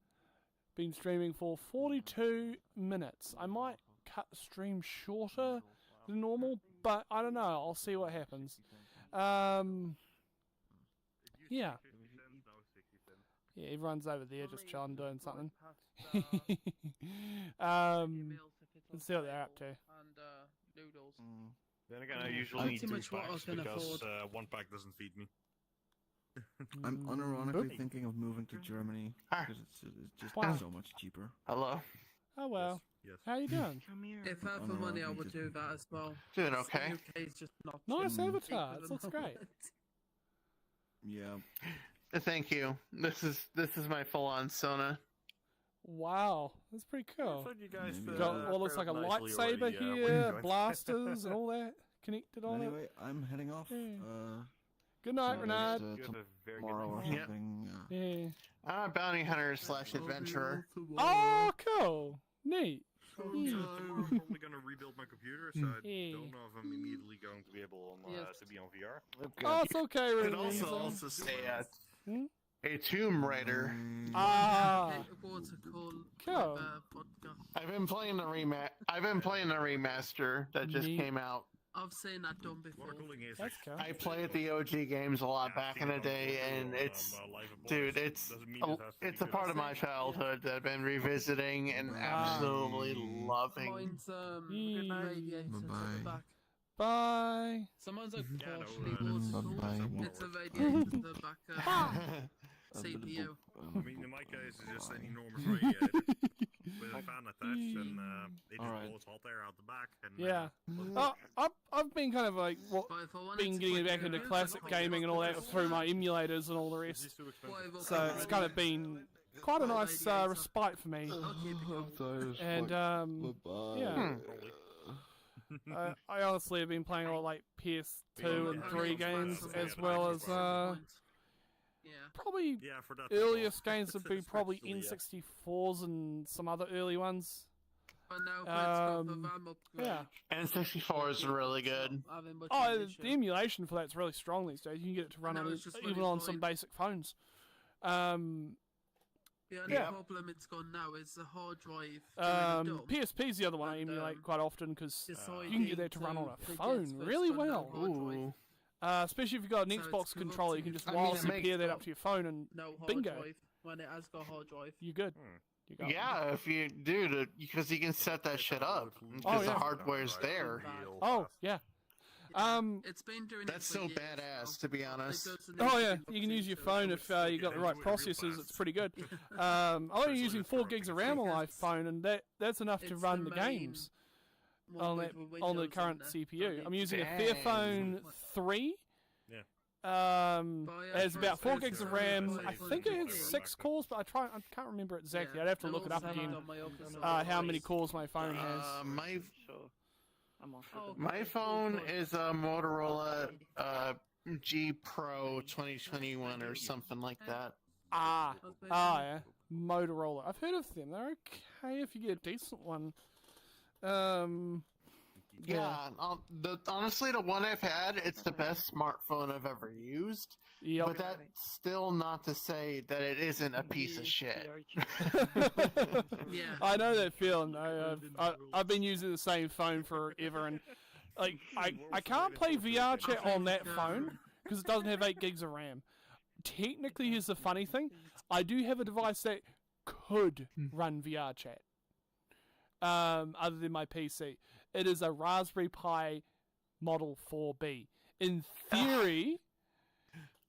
Been streaming for 42 minutes. I might cut the stream shorter than normal, but I don't know. I'll see what happens. Yeah. Yeah, everyone's over there just chilling, doing something. Let's see what they're up to. Then again, I usually need 2 packs because 1 pack doesn't feed me. I'm unironically thinking of moving to Germany because it's just so much cheaper. Hello. Oh well. Yes. How you doing? If I had the money, I would do that as well. Doing okay. UK's just not Nice avatar. It looks great. Yeah. Thank you. This is my full-on Sona. Wow, that's pretty cool. You guys got what looks like a lightsaber here, blasters and all that connected on it. Anyway, I'm heading off. Good night, Renard. Tomorrow or something. Yeah. I'm a bounty hunter / adventurer. Oh, cool. Neat. I'm probably going to rebuild my computer, so I don't know if I'm immediately going to be able to be on VR. Oh, it's okay, You could also say a Tomb Raider. Cool. I've been playing the remaster that just came out. I've seen that done before. That's cool. I played the OG games a lot back in the day, and it's a part of my childhood that I've been revisiting and absolutely loving. Mine's radiators at the back. Bye. Someone's like Bye. It's a radiator at the back CPU. I mean, in my case, it's just an enormous radiator with a fan attached, and it just blows hot air out the back. And, I've been kind of like been getting back into classic gaming and all that through my emulators and all the rest. So it's kind of been quite a nice respite for me. And I honestly have been playing a lot like PS2 and 3 games as well as probably earliest games would be probably N64s and some other early ones. N64 is really good. Oh, the emulation for that's really strong these days. You can get it to run on even on some basic phones. The only problem it's got now is the hard drive. PSP's the other one I emulate quite often because you can get that to run on a phone really well. Ooh. Especially if you've got an Xbox controller, you can just wirelessly pair that up to your phone and bingo. Drive. When it has got hard drive. You're good. Yeah, if you do, because you can set that shit up. Because the hardware's there. Oh, yeah. It's been doing That's so badass, to be honest. Oh yeah, you can use your phone if you got the right processors. It's pretty good. I'm only using 4 gigs of RAM on my phone, and that's enough to run the games on the current CPU. I'm using a Fairphone 3. Yeah. It has about 4 gigs of RAM. I think it has 6 cores, but I can't remember exactly. I'd have to look it up again. How many cores my phone has. My phone is a Motorola G Pro 2021 or something like that. Yeah. Motorola. I've heard of them. They're okay if you get a decent one. Honestly, the one I've had, it's the best smartphone I've ever used. Yep. But that's still not to say that it isn't a piece of shit. I know that feeling. I've been using the same phone forever, and like I can't play VR chat on that phone because it doesn't have 8 gigs of RAM. Technically, here's the funny thing: I do have a device that could run VR chat. Other than my PC, it is a Raspberry Pi Model 4B. In theory.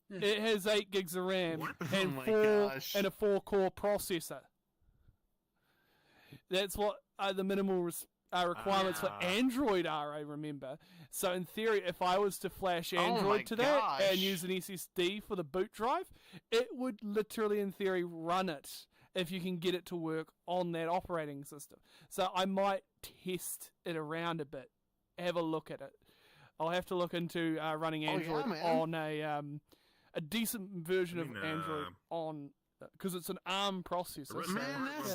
It has 8 gigs of RAM and and a 4-core processor. That's what the minimal requirements for Android are, I remember. So in theory, if I was to flash Android to that and use an SSD for the boot drive, it would literally, in theory, run it if you can get it to work on that operating system. So I might test it around a bit, have a look at it. I'll have to look into running Android on a decent version of Android on, because it's an ARM processor. It's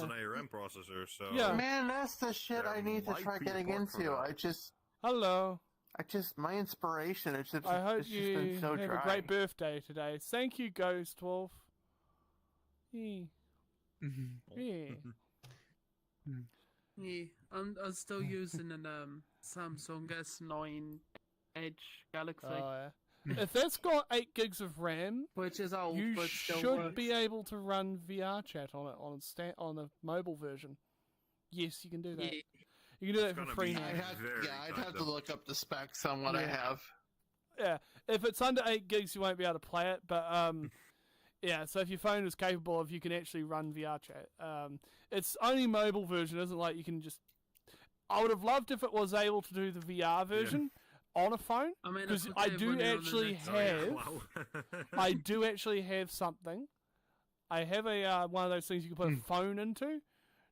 an ARM processor, so... Yeah. Man, that's the shit I need to try getting into. My inspiration, it's just been so dry. Have a great birthday today. Thank you, Ghost Wolf. Yeah. I'm still using an Samsung S9 Edge Galaxy. Oh, yeah. If that's got 8 gigs of RAM, which is old, you but still should works. be able to run VR chat on it on the mobile version. Yes, you can do that. Yeah. You can do that for free now. I'd have to look up the specs on what I have. Yeah, if it's under 8 gigs, you won't be able to play it. But yeah, so if your phone is capable of, you can actually run VR chat. It's only mobile version, isn't like you can just. I would have loved if it was able to do the VR version. Yeah. On a phone, because I do actually have something. I have a one of those things you can put a phone into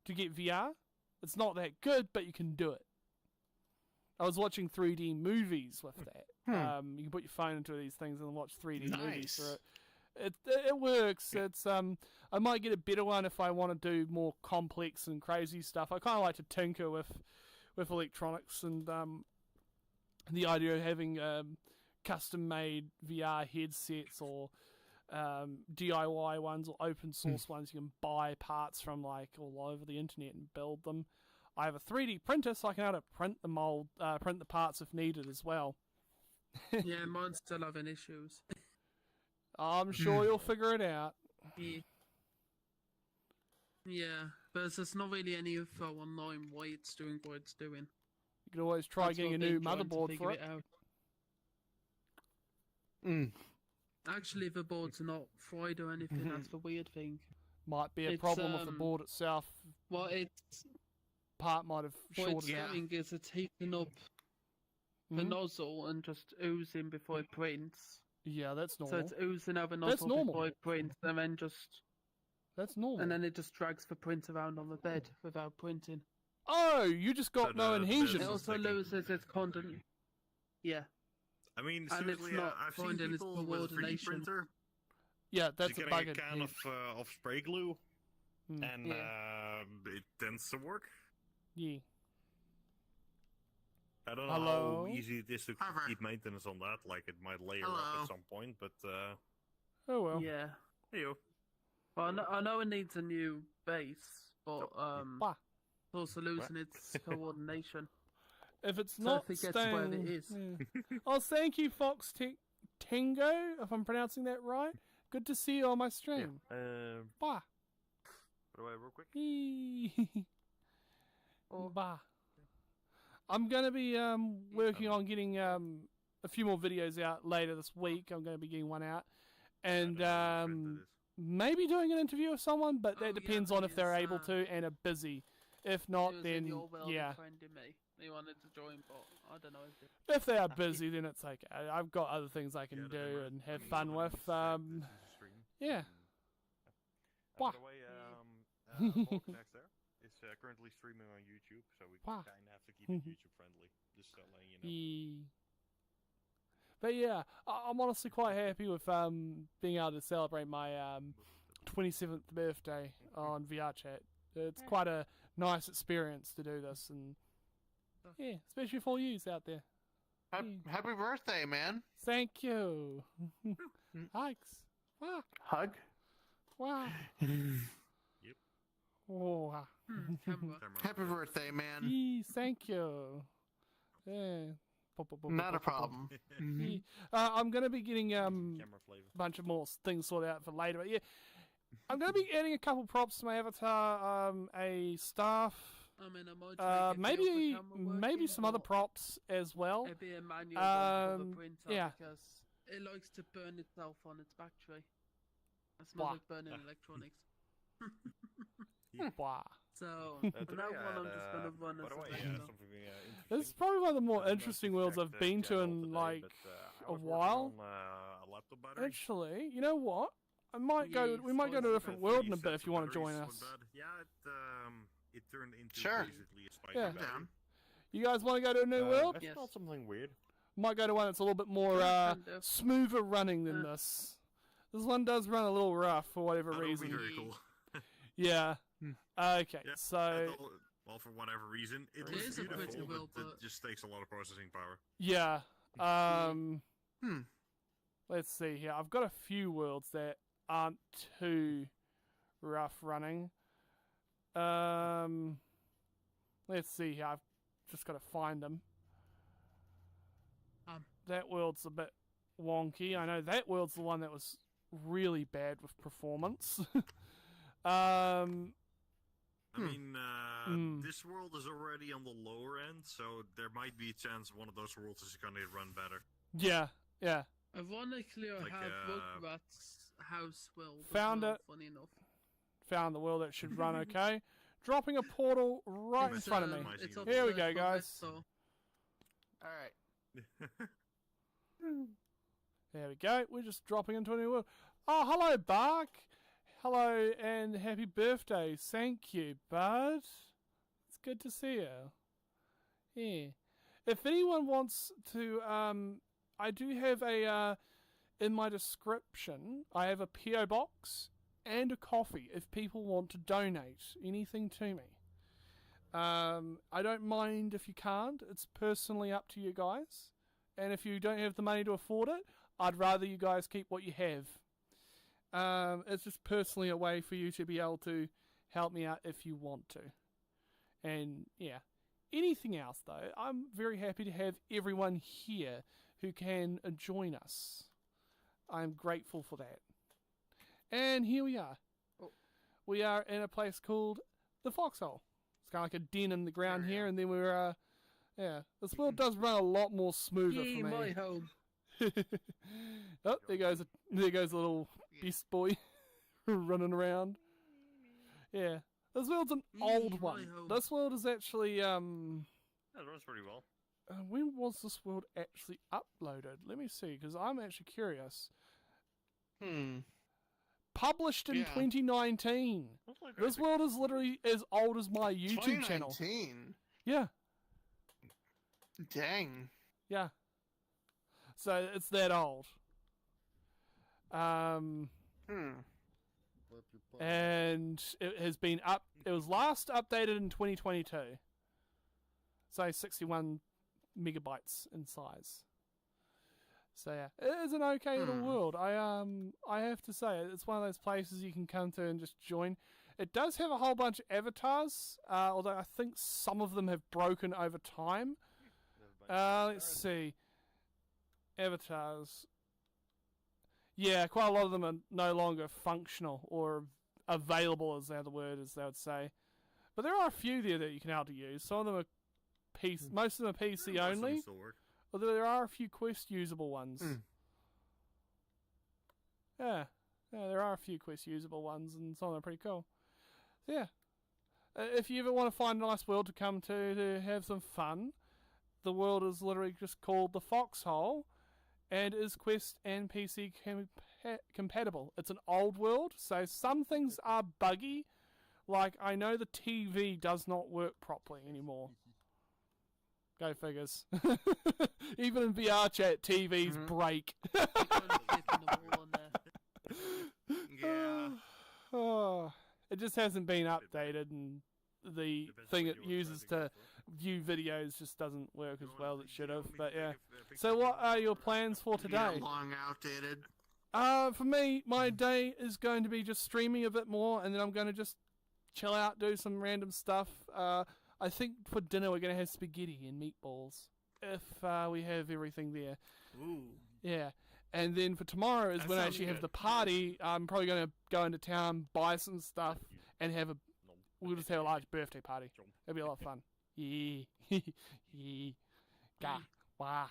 to get VR. It's not that good, but you can do it. I was watching 3D movies with that. You can put your phone into these things and watch 3D movies through it. It works. It's I might get a better one if I want to do more complex and crazy stuff. I kind of like to tinker with electronics and the idea of having custom-made VR headsets or DIY ones or open source ones you can buy parts from like all over the internet and build them. I have a 3D printer, so I can print the mold, print the parts if needed as well. Yeah, mine's still having issues. I'm sure you'll figure it out. Yeah, but there's not really any info online why it's doing what it's doing. You can always try getting a new motherboard for it. Actually, the board's not fried or anything. That's the weird thing. Might be a problem with the board itself. Well, it's part might have shorted out. What it's doing is it's heating up the nozzle and just oozing before it prints. Yeah, that's normal. So it's oozing out the nozzle before it prints, and then just. That's normal. And then it just drags the print around on the bed without printing. Oh, you just got no adhesion. It also loses its content. Yeah. I mean, and seriously, I've seen people with a 3D printer. Yeah, that's a bug. A can of spray glue, and it tends to work. Yeah. I don't know how easy it is to keep maintenance on that. Like, it might layer up at some point, but... Oh, well. Yeah. Hey-o. Well, I know it needs a new base, but it's also losing its coordination. If it's not where it is. Oh, thank you, Fox Tech. Tango, if I'm pronouncing that right. Good to see you on my stream. Yeah. Bye. By the way, real quick. Bye. I'm going to be working on getting a few more videos out later this week. I'm going to be getting one out. And maybe doing an interview with someone, but that depends on if they're able to and are busy. If not, then yeah. He wanted to join, but I don't know if they are busy, then it's okay. I've got other things I can do and have fun with. Yeah. By the way, next there is currently streaming on YouTube, so we kind of have to keep it YouTube friendly. Just letting you know. But yeah, I'm honestly quite happy with being able to celebrate my 27th birthday on vrchat. It's quite a nice experience to do this, and yeah, especially for yous out there. Happy birthday, man! Thank you. Hugs. Wow. Hug. Wow. Yep. Oh. Happy birthday, man! Thank you. Yeah. Not a problem. I'm going to be getting a bunch of more things sorted out for later. But yeah, I'm going to be adding a couple props to my avatar, a staff, maybe some other props as well. It'd be a manual for the printer because it likes to burn itself on its battery. It smells like burning electronics. Wow. So, for that one, I'm just going to run as a This is probably one of the more interesting worlds I've been to in like a while. Actually, you know what? I might go. We might go to a different world in a bit if you want to join us. Yeah, it turned into basically a spider battery. You guys want to go to a new world? I felt something weird. Might go to one that's a little bit more smoother running than this. This one does run a little rough for whatever reason. Very cool. Yeah. Okay. Yeah, so. Well, for whatever reason, it looks beautiful, but it just takes a lot of processing power. Yeah. Let's see here. I've got a few worlds that aren't too rough running. Let's see here. I've just got to find them. That world's a bit wonky. I know that world's the one that was really bad with performance. I mean, this world is already on the lower end, so there might be a chance one of those worlds is going to run better. Yeah, yeah. Ironically, I have Rugrat's house world. Found it. Funny enough. Found the world that should run okay. Dropping a portal right in front of me. Here we go, guys. Alright. There we go. We're just dropping into a new world. Oh, hello, Bark. Hello and happy birthday. Thank you, bud. It's good to see you. Yeah. If anyone wants to, I do have a, in my description, I have a P.O. box and a coffee if people want to donate anything to me. I don't mind if you can't. It's personally up to you guys. And if you don't have the money to afford it, I'd rather you guys keep what you have. It's just personally a way for you to be able to help me out if you want to. And yeah, anything else though, I'm very happy to have everyone here who can join us. I'm grateful for that. And here we are. We are in a place called the Foxhole. It's kind of like a den in the ground here, and then we're, yeah, this world does run a lot more smoother for me. My home. Oh, there goes a little beast boy running around. Yeah, this world's an old one. This world is actually that runs pretty well. When was this world actually uploaded? Let me see, because I'm actually curious. Published in 2019. This world is literally as old as my YouTube channel. 2019? Yeah. Dang. Yeah. So it's that old. And it has been it was last updated in 2022. So 61 megabytes in size. So yeah, it is an okay little world. I have to say, it's one of those places you can come to and just join. It does have a whole bunch of avatars, although I think some of them have broken over time. Let's see. Avatars. Yeah, quite a lot of them are no longer functional or available, as the other word as they would say. But there are a few there that you can how to use. Some of them are PC, most of them are PC only. Although there are a few Quest usable ones. Yeah, there are a few Quest usable ones, and some of them are pretty cool. So yeah, if you ever want to find a nice world to come to have some fun, the world is literally just called the Foxhole, and is Quest and PC compatible. It's an old world, so some things are buggy. Like, I know the TV does not work properly anymore. Go figures. Even in VRChat, TVs break. Oh, it just hasn't been updated, and the thing it uses to view videos just doesn't work as well as it should have. But yeah. So what are your plans for today? Long outdated. For me, my day is going to be just streaming a bit more, and then I'm going to just chill out, do some random stuff. I think for dinner we're going to have spaghetti and meatballs, if we have everything there. Ooh. Yeah. And then for tomorrow is when I actually have the party. I'm probably going to go into town, buy some stuff, and we'll just have a large birthday party. It'll be a lot of fun. Yeah. Yeah. Gah. Wah.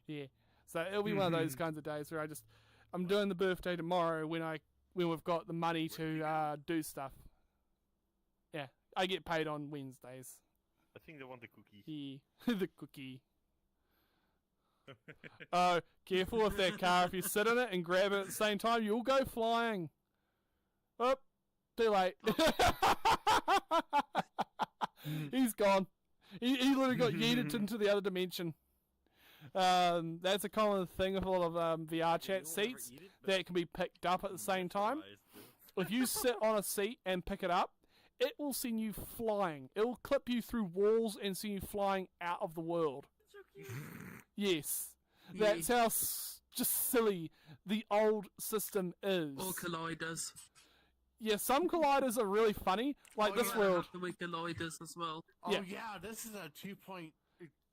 Yeah. So it'll be one of those kinds of days where I'm doing the birthday tomorrow when we've got the money to do stuff. Yeah. I get paid on Wednesdays. I think they want the cookie. Yeah. The cookie. Oh, careful with that car. If you sit in it and grab it at the same time, you'll go flying. Oh, too late. He's gone. He literally got yeeted into the other dimension. That's a common thing with a lot of VRChat seats that can be picked up at the same time. If you sit on a seat and pick it up, it will send you flying. It will clip you through walls and send you flying out of the world. Yes. That's how just silly the old system is. Or colliders. Yeah, some colliders are really funny, like this world. The colliders as well. Oh yeah, this is a 2 point.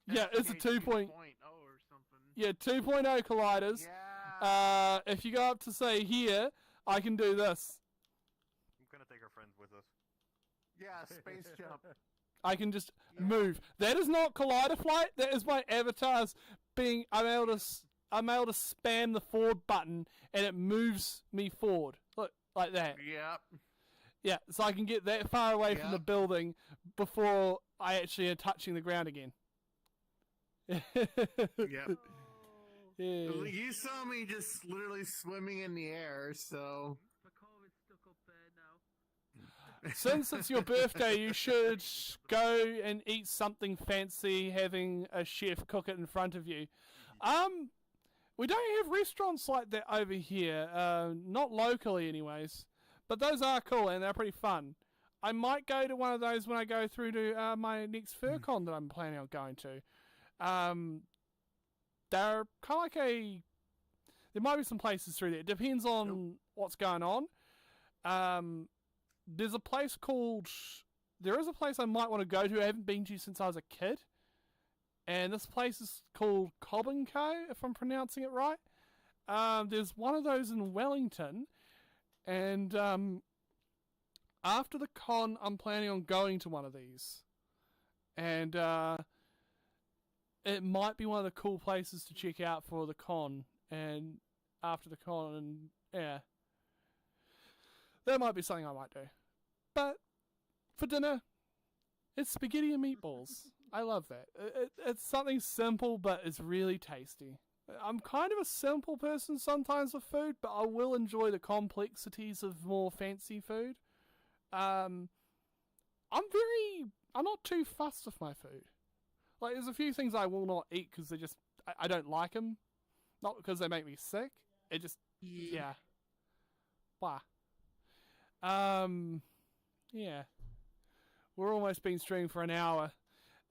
Yeah, it's a 2.0 or something. Yeah, 2.0 colliders. Yeah. If you go up to say here, I can do this. I'm gonna take our friends with us. Yeah, space jump. I can just move. That is not collider flight. That is my avatar's being. I'm able to spam the forward button and it moves me forward. Look, like that. Yep. Yeah, so I can get that far away from the building before I actually are touching the ground again. Yep. Yeah. You saw me just literally swimming in the air, so. Since it's your birthday, you should go and eat something fancy, having a chef cook it in front of you. We don't have restaurants like that over here, not locally anyways, but those are cool and they're pretty fun. I might go to one of those when I go through to my next FurCon that I'm planning on going to. They're kind of like there might be some places through there. It depends on what's going on. There is a place I might want to go to. I haven't been to since I was a kid. And this place is called Cobb & Co, if I'm pronouncing it right. There's one of those in Wellington. And after the con, I'm planning on going to one of these. And it might be one of the cool places to check out for the con. And after the con, and yeah. That might be something I might do. But for dinner, it's spaghetti and meatballs. I love that. It's something simple, but it's really tasty. I'm kind of a simple person sometimes with food, but I will enjoy the complexities of more fancy food. I'm not too fussed with my food. Like, there's a few things I will not eat because I don't like them. Not because they make me sick. It just, yeah. Why? Yeah. We're almost been streaming for an hour.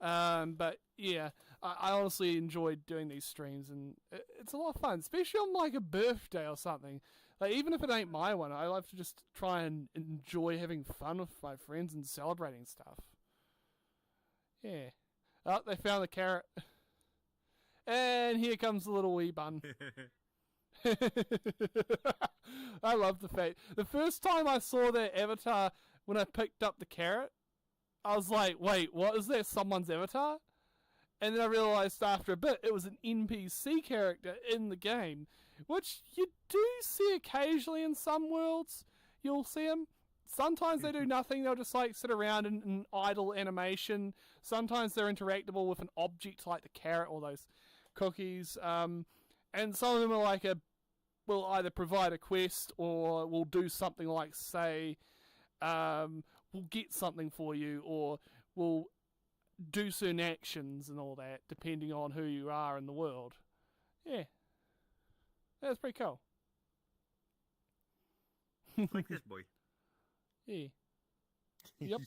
But yeah, I honestly enjoyed doing these streams and it's a lot of fun, especially on like a birthday or something. Like, even if it ain't my one, I love to just try and enjoy having fun with my friends and celebrating stuff. Yeah. Oh, they found the carrot. And here comes the little wee bun. I love the fact. The first time I saw their avatar, when I picked up the carrot, I was like, wait, what? Is that someone's avatar? And then I realised after a bit it was an NPC character in the game, which you do see occasionally in some worlds. You'll see them. Sometimes they do nothing. They'll just like sit around in idle animation. Sometimes they're interactable with an object like the carrot or those cookies. And some of them are like will either provide a quest or will do something like, say, we'll get something for you, or will do certain actions and all that, depending on who you are in the world. Yeah. That's pretty cool. Like this boy. Yeah. Yep.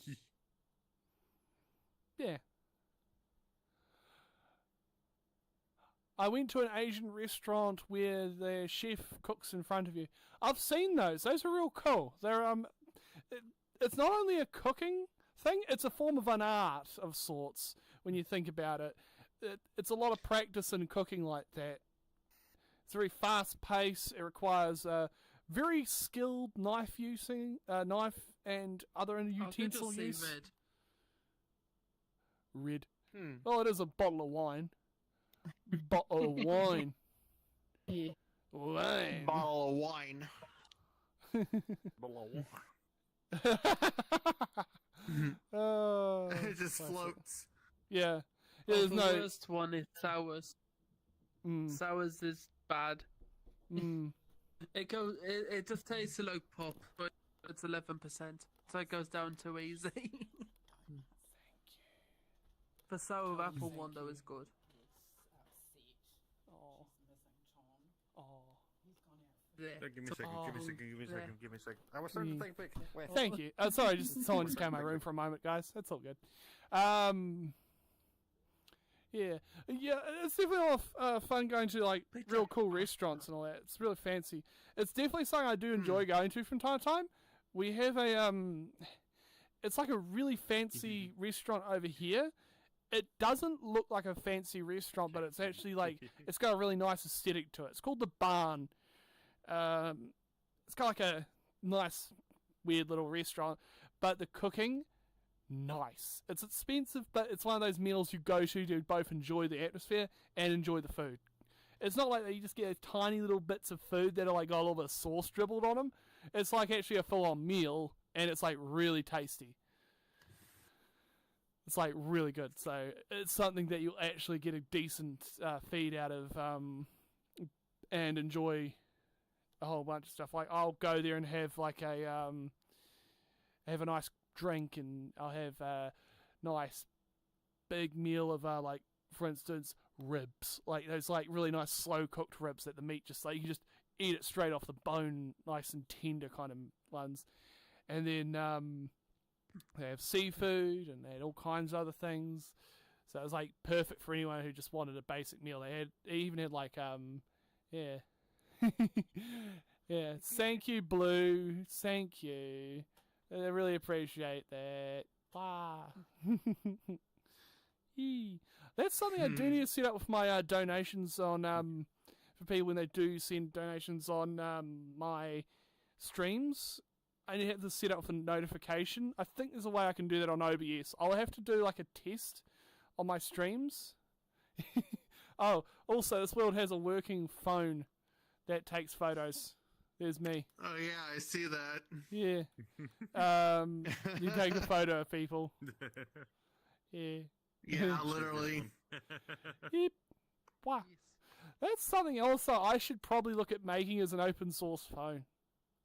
Yeah. I went to an Asian restaurant where the chef cooks in front of you. I've seen those. Those are real cool. They're it's not only a cooking thing, it's a form of an art of sorts when you think about it. It's a lot of practice in cooking like that. It's very fast paced. It requires very skilled knife and other utensil use. Red. Oh, it is a bottle of wine. Bottle of wine. Yeah. Wine. Bottle of wine. Below. It just floats. Yeah. The worst one is sours. Sours is bad. It just tastes like pop, but it's 11%, so it goes down too easy. Thank you. The sour apple one though is good. Give me a second. I was starting to think big. Wait. Thank you. Sorry, someone just came in my room for a moment, guys. That's all good. Yeah, it's definitely a lot of fun going to like real cool restaurants and all that. It's really fancy. It's definitely something I do enjoy going to from time to time. We have it's like a really fancy restaurant over here. It doesn't look like a fancy restaurant, but it's actually like, it's got a really nice aesthetic to it. It's called The Barn. It's got like a nice, weird little restaurant, but the cooking, nice. It's expensive, but it's one of those meals you go to both enjoy the atmosphere and enjoy the food. It's not like that you just get tiny little bits of food that are like got a little bit of sauce dribbled on them. It's like actually a full-on meal, and it's like really tasty. It's like really good. So it's something that you'll actually get a decent feed out of and enjoy a whole bunch of stuff. Like I'll go there and have like have a nice drink, and I'll have a nice big meal of like, for instance, ribs. Like those like really nice slow cooked ribs that the meat just like you just eat it straight off the bone, nice and tender kind of ones. And then they have seafood, and they had all kinds of other things. So it was like perfect for anyone who just wanted a basic meal. They even had like yeah. Yeah, thank you, Blue. Thank you. I really appreciate that. Wow. That's something I do need to set up with my donations on for people when they do send donations on my streams. I have to set up with a notification. I think there's a way I can do that on OBS. I'll have to do like a test on my streams. Oh, also this world has a working phone that takes photos. There's me. Oh yeah, I see that. Yeah. You take a photo of people. Yeah. Yeah, literally. Yep. Wow. That's something else that I should probably look at making as an open source phone,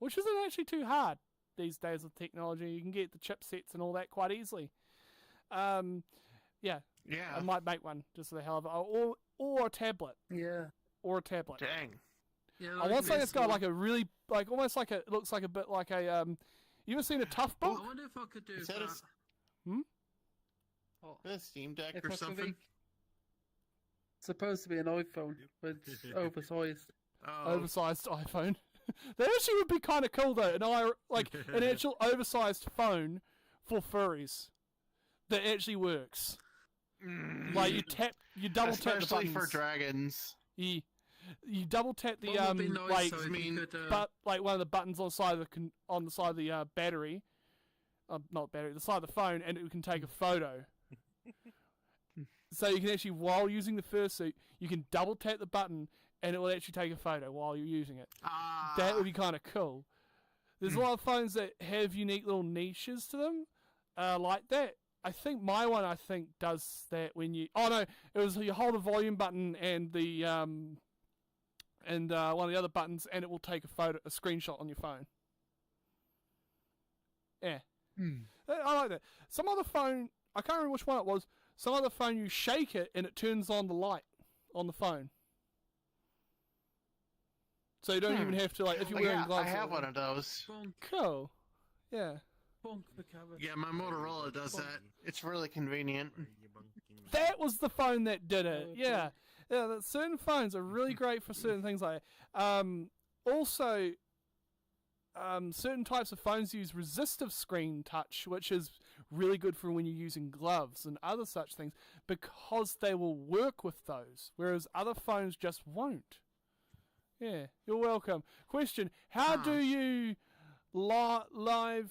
which isn't actually too hard these days with technology. You can get the chipsets and all that quite easily. Yeah. I might make one just for the hell of it, or a tablet. Yeah. Or a tablet. Dang. Yeah, I want something that's got like a really, like almost like it looks like a bit like a you ever seen a tough book? I wonder if I could do that. A Steam Deck or something? It's supposed to be an iPhone, but it's oversized. Oh. Oversized iPhone. That actually would be kind of cool though, an actual oversized phone for furries that actually works. Like you double tap the buttons. Especially for dragons. Yeah. You double tap the What would be nice, but like one of the buttons on the side of the battery, not battery, the side of the phone, and it can take a photo. So you can actually, while using the fursuit, you can double tap the button, and it will actually take a photo while you're using it. That would be kind of cool. There's a lot of phones that have unique little niches to them, like that. I think my one, does that when you... Oh, no, it was you hold a volume button and the one of the other buttons, and it will take a screenshot on your phone. Yeah. I like that. Some other phone, I can't remember which one it was, some other phone you shake it and it turns on the light on the phone. So you don't even have to, like, if you're wearing gloves. I have one of those. Cool. Yeah. Yeah, my Motorola does that. It's really convenient. That was the phone that did it. Yeah. Certain phones are really great for certain things like that. Also, certain types of phones use resistive screen touch, which is really good for when you're using gloves and other such things, because they will work with those, whereas other phones just won't. Yeah, you're welcome. Question: how do you live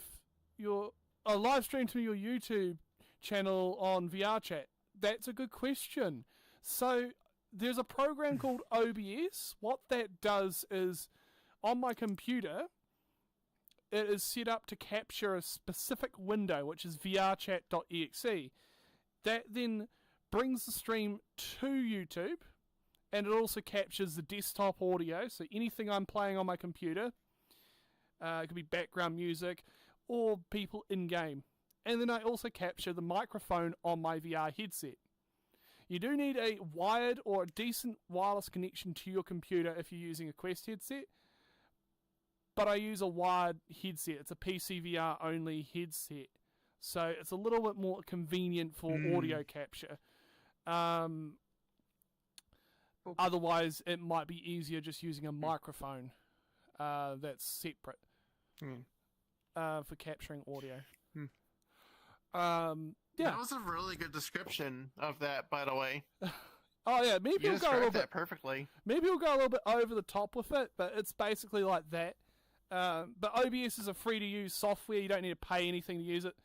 stream to your YouTube channel on vrchat? That's a good question. So there's a program called OBS. What that does is, on my computer, it is set up to capture a specific window, which is vrchat.exe. That then brings the stream to YouTube, and it also captures the desktop audio, so anything I'm playing on my computer, it could be background music, or people in-game. And then I also capture the microphone on my VR headset. You do need a wired or a decent wireless connection to your computer if you're using a Quest headset, but I use a wired headset. It's a PCVR only headset, so it's a little bit more convenient for audio capture. Otherwise, it might be easier just using a microphone that's separate for capturing audio. Yeah. That was a really good description of that, by the way. Oh yeah, maybe you we'll go a little bit perfectly. Maybe we'll go a little bit over the top with it, but it's basically like that. But OBS is a free-to-use software. You don't need to pay anything to use it.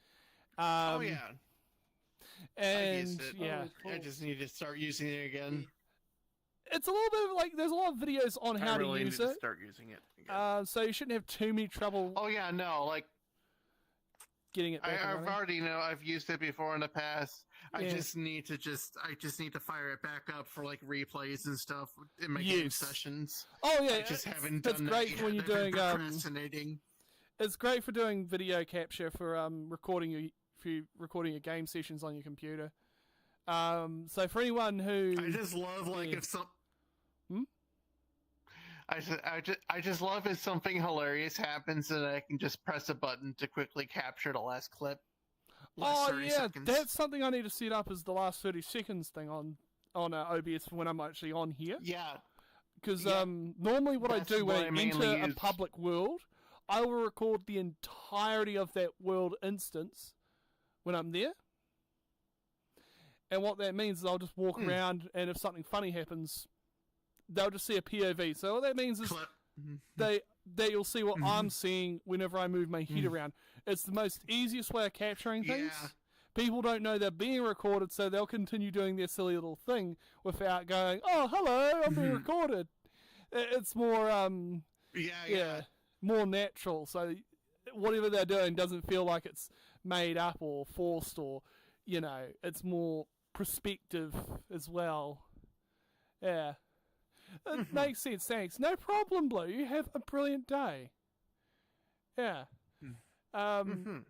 Oh yeah. And yeah, I just need to start using it again. It's a little bit like there's a lot of videos on how to use it. To start using it again. So you shouldn't have too many trouble. Oh yeah, no, like getting it back I've already I've used it before in the past. Yeah. I just need to fire it back up for like replays and stuff in my game sessions. Oh yeah, I just haven't done that. It's great yet. when you're doing procrastinating. It's great for doing video capture for recording your game sessions on your computer. So for anyone who I just love if some I just love if something hilarious happens and I can just press a button to quickly capture the last clip. Oh yeah, seconds. That's something I need to set up as the last 30 seconds thing on OBS when I'm actually on here. Yeah. Because normally what I do when I enter a public world, I will record the entirety of that world instance when I'm there. And what that means is I'll just walk around, and if something funny happens, they'll just see a POV. So what that means is you'll see what I'm seeing whenever I move my head around. It's the most easiest way of capturing things. Yeah. People don't know they're being recorded, so they'll continue doing their silly little thing without going, "Oh, hello, I'm being recorded." It's more, more natural. So whatever they're doing doesn't feel like it's made up or forced, or it's more perspective as well. Yeah. It makes sense, thanks. No problem, Blue. You have a brilliant day. Yeah. Hope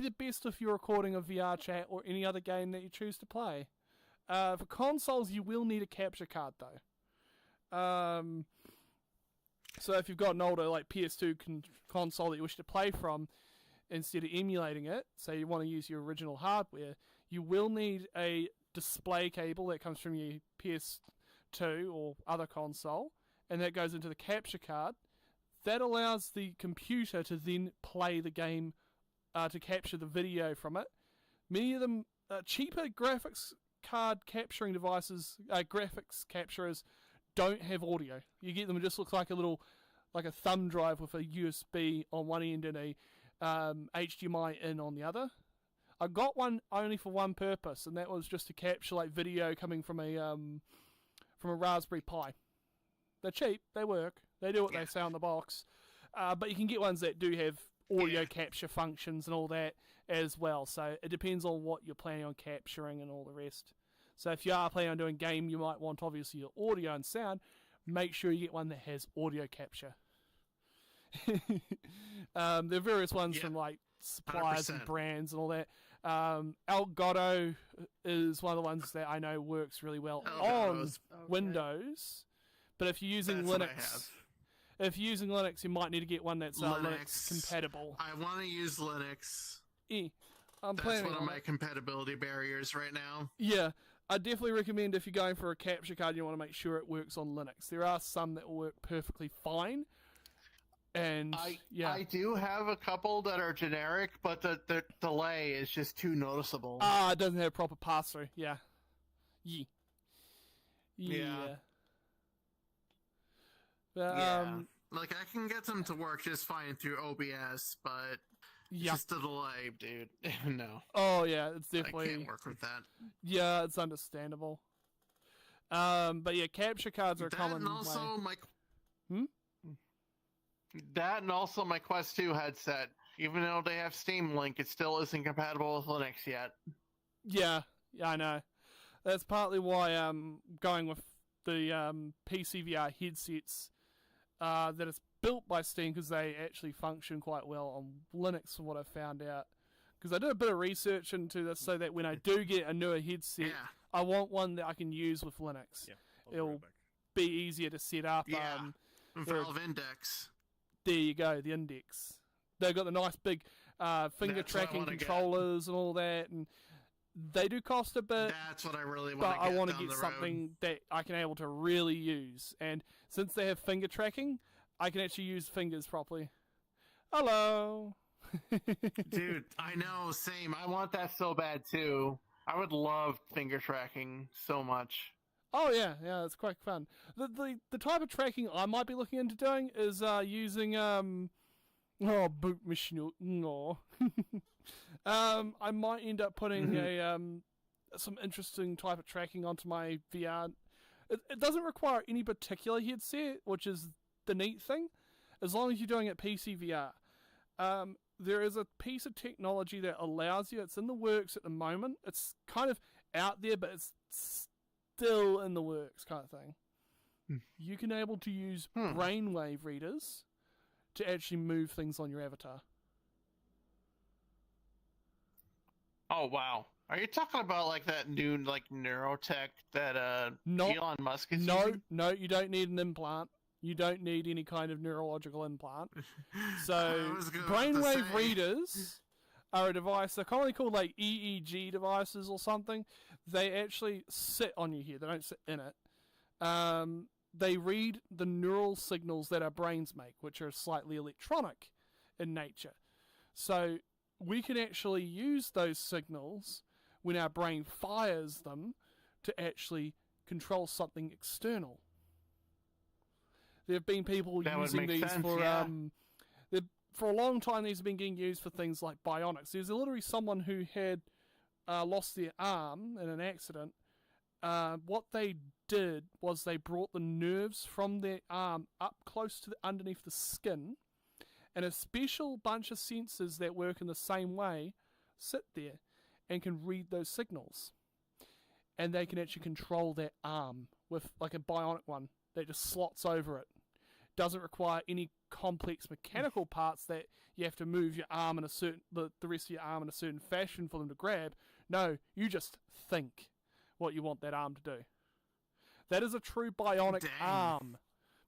the best if you're recording a vrchat or any other game that you choose to play. For consoles, you will need a capture card, though. So if you've got an older PS2 console that you wish to play from, instead of emulating it, say you want to use your original hardware, you will need a display cable that comes from your PS2 or other console, and that goes into the capture card. That allows the computer to then play the game, to capture the video from it. Many of them, cheaper graphics card capturing devices, graphics capturers, don't have audio. You get them, it just looks like a thumb drive with a USB on one end and a HDMI in on the other. I got one only for one purpose, and that was just to capture like video coming from a Raspberry Pi. They're cheap, they work, they do what they say on the box, but you can get ones that do have audio capture functions and all that as well. So it depends on what you're planning on capturing and all the rest. So if you are planning on doing game, you might want obviously your audio and sound. Make sure you get one that has audio capture. There are various ones from like suppliers 100%. And brands and all that. Elgato is one of the ones that I know works really well on Windows. But if you're using Linux, you might need to get one that's Linux compatible. I want to use Linux. That's one of my compatibility barriers right now. Yeah, I definitely recommend if you're going for a capture card, you want to make sure it works on Linux. There are some that will work perfectly fine. And I do have a couple that are generic, but the delay is just too noticeable. It doesn't have proper pass-through. Yeah. But, like I can get them to work just fine through OBS, but just the delay, dude. No. Oh yeah, it's definitely. I can't work with that. Yeah, it's understandable. But yeah, capture cards are common. And also That and also my Quest 2 headset. Even though they have Steam Link, it still isn't compatible with Linux yet. Yeah, I know. That's partly why I'm going with the PC VR headsets that is built by Steam, because they actually function quite well on Linux, from what I've found out. Because I did a bit of research into this so that when I do get a newer headset, I want one that I can use with Linux. Yeah, it'll be easier to set up. Valve Index. There you go, the Index. They've got the nice big finger tracking controllers and all that, and they do cost a bit. That's what I really want to get. But I want to get something that I can able to really use. And since they have finger tracking, I can actually use fingers properly. Hello. Dude, I know, same. I want that so bad too. I would love finger tracking so much. Oh yeah, it's quite fun. The type of tracking I might be looking into doing is using boot machine. No. I might end up putting some interesting type of tracking onto my VR. It doesn't require any particular headset, which is the neat thing, as long as you're doing it PC VR. There is a piece of technology that allows you. It's in the works at the moment. It's kind of out there, but it's still in the works, kind of thing. You can able to use brainwave readers to actually move things on your avatar. Oh wow! Are you talking about like that new neurotech that Elon Musk is using? No, you don't need an implant. You don't need any kind of neurological implant. So brainwave readers are a device. They're commonly called like EEG devices or something. They actually sit on your head. They don't sit in it. They read the neural signals that our brains make, which are slightly electronic in nature. So we can actually use those signals when our brain fires them to actually control something external. There have been people using these for a long time. These have been getting used for things like bionics. There's literally someone who had lost their arm in an accident. What they did was they brought the nerves from their arm up close to underneath the skin, and a special bunch of sensors that work in the same way sit there and can read those signals. And they can actually control their arm with like a bionic one that just slots over it. Doesn't require any complex mechanical parts that you have to move your arm in the rest of your arm in a certain fashion for them to grab. No, you just think what you want that arm to do. That is a true bionic arm,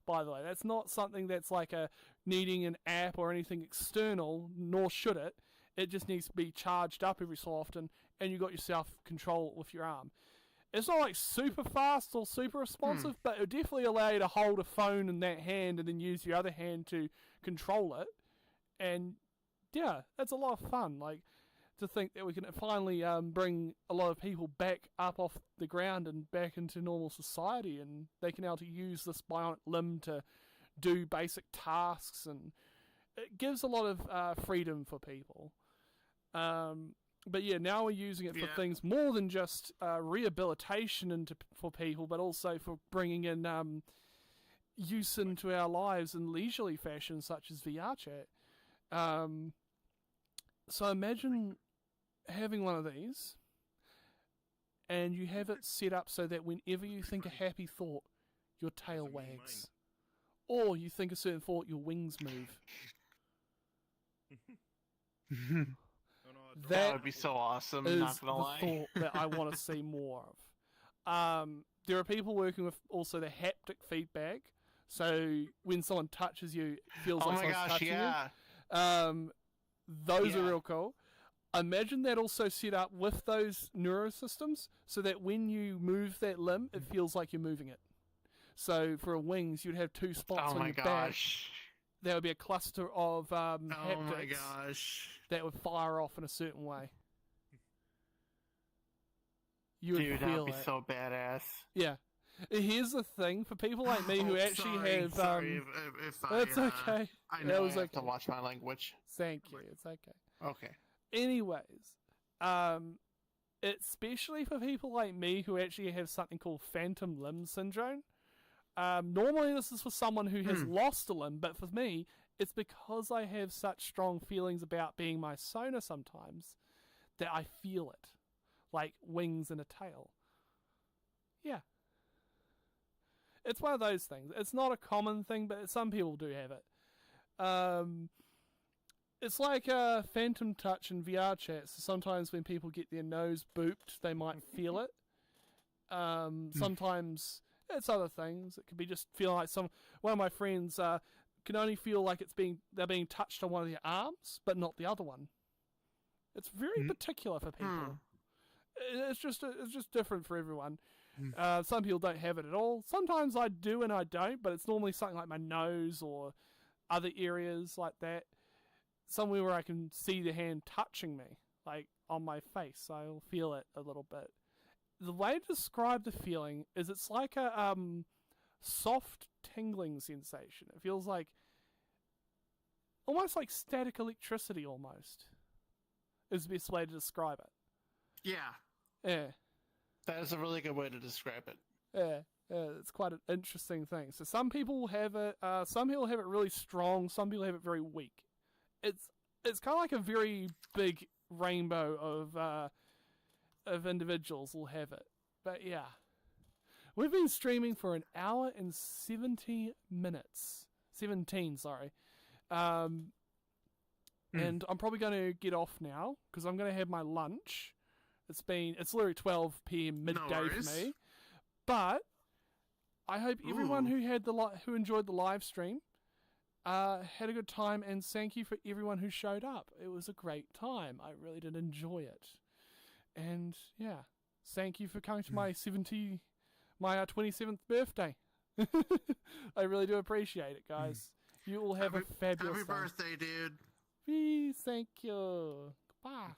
by the way. That's not something that's like needing an app or anything external, nor should it. It just needs to be charged up every so often, and you got yourself control with your arm. It's not like super fast or super responsive, but it'll definitely allow you to hold a phone in that hand and then use your other hand to control it. And yeah, that's a lot of fun. Like, to think that we can finally bring a lot of people back up off the ground and back into normal society, and they can now to use this bionic limb to do basic tasks, and it gives a lot of freedom for people. But yeah, now we're using it for things more than just rehabilitation for people, but also for bringing in use into our lives in leisurely fashion, such as VRChat. So imagine having one of these, and you have it set up so that whenever you think a happy thought, your tail wags. Or you think a certain thought, your wings move. That would be so awesome, not gonna lie. Is the thought that I want to see more of. There are people working with also the haptic feedback, so when someone touches you, it feels like someone's touching you. Those are real cool. Imagine that also set up with those neurosystems, so that when you move that limb, it feels like you're moving it. So for wings, you'd have 2 spots on your back. There would be a cluster of haptics that would fire off in a certain way. You would Dude, feel that'd be so badass. Yeah. Here's the thing, for people like me who actually have... Sorry it's okay. I know I have to watch my language. Thank you, it's okay. Okay. Anyways, especially for people like me who actually have something called phantom limb syndrome. Normally this is for someone who has lost a limb, but for me, it's because I have such strong feelings about being my persona sometimes that I feel it. Like wings and a tail. Yeah. It's one of those things. It's not a common thing, but some people do have it. It's like phantom touch in VRChat. So sometimes when people get their nose booped, they might feel it. Sometimes it's other things. It could be just feeling like one of my friends can only feel like they're being touched on one of their arms, but not the other one. It's very particular for people. It's just different for everyone. Some people don't have it at all. Sometimes I do and I don't, but it's normally something like my nose or other areas like that. Somewhere where I can see the hand touching me, like on my face. I'll feel it a little bit. The way to describe the feeling is it's like a soft tingling sensation. It feels like almost like static electricity almost is the best way to describe it. Yeah. That is a really good way to describe it. Yeah, it's quite an interesting thing. So some people have it really strong, some people have it very weak. It's kind of like a very big rainbow of individuals will have it. But yeah. We've been streaming for 1 hour and 17 minutes. 17, sorry. And I'm probably going to get off now because I'm going to have my lunch. It's literally 12 p.m. midday for me. But I hope everyone who enjoyed the live stream had a good time, and thank you for everyone who showed up. It was a great time. I really did enjoy it. And yeah, thank you for coming to my 27th birthday. I really do appreciate it, guys. You all have a fabulous Happy birthday, dude. Please, thank you. Goodbye.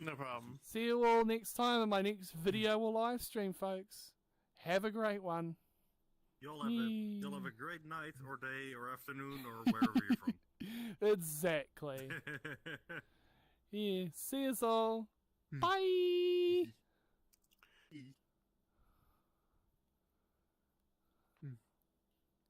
No problem. See you all next time in my next video or live stream, folks. Have a great one. You'll have a great night or day or afternoon or wherever you're from. Exactly. Yeah. See you all. Bye.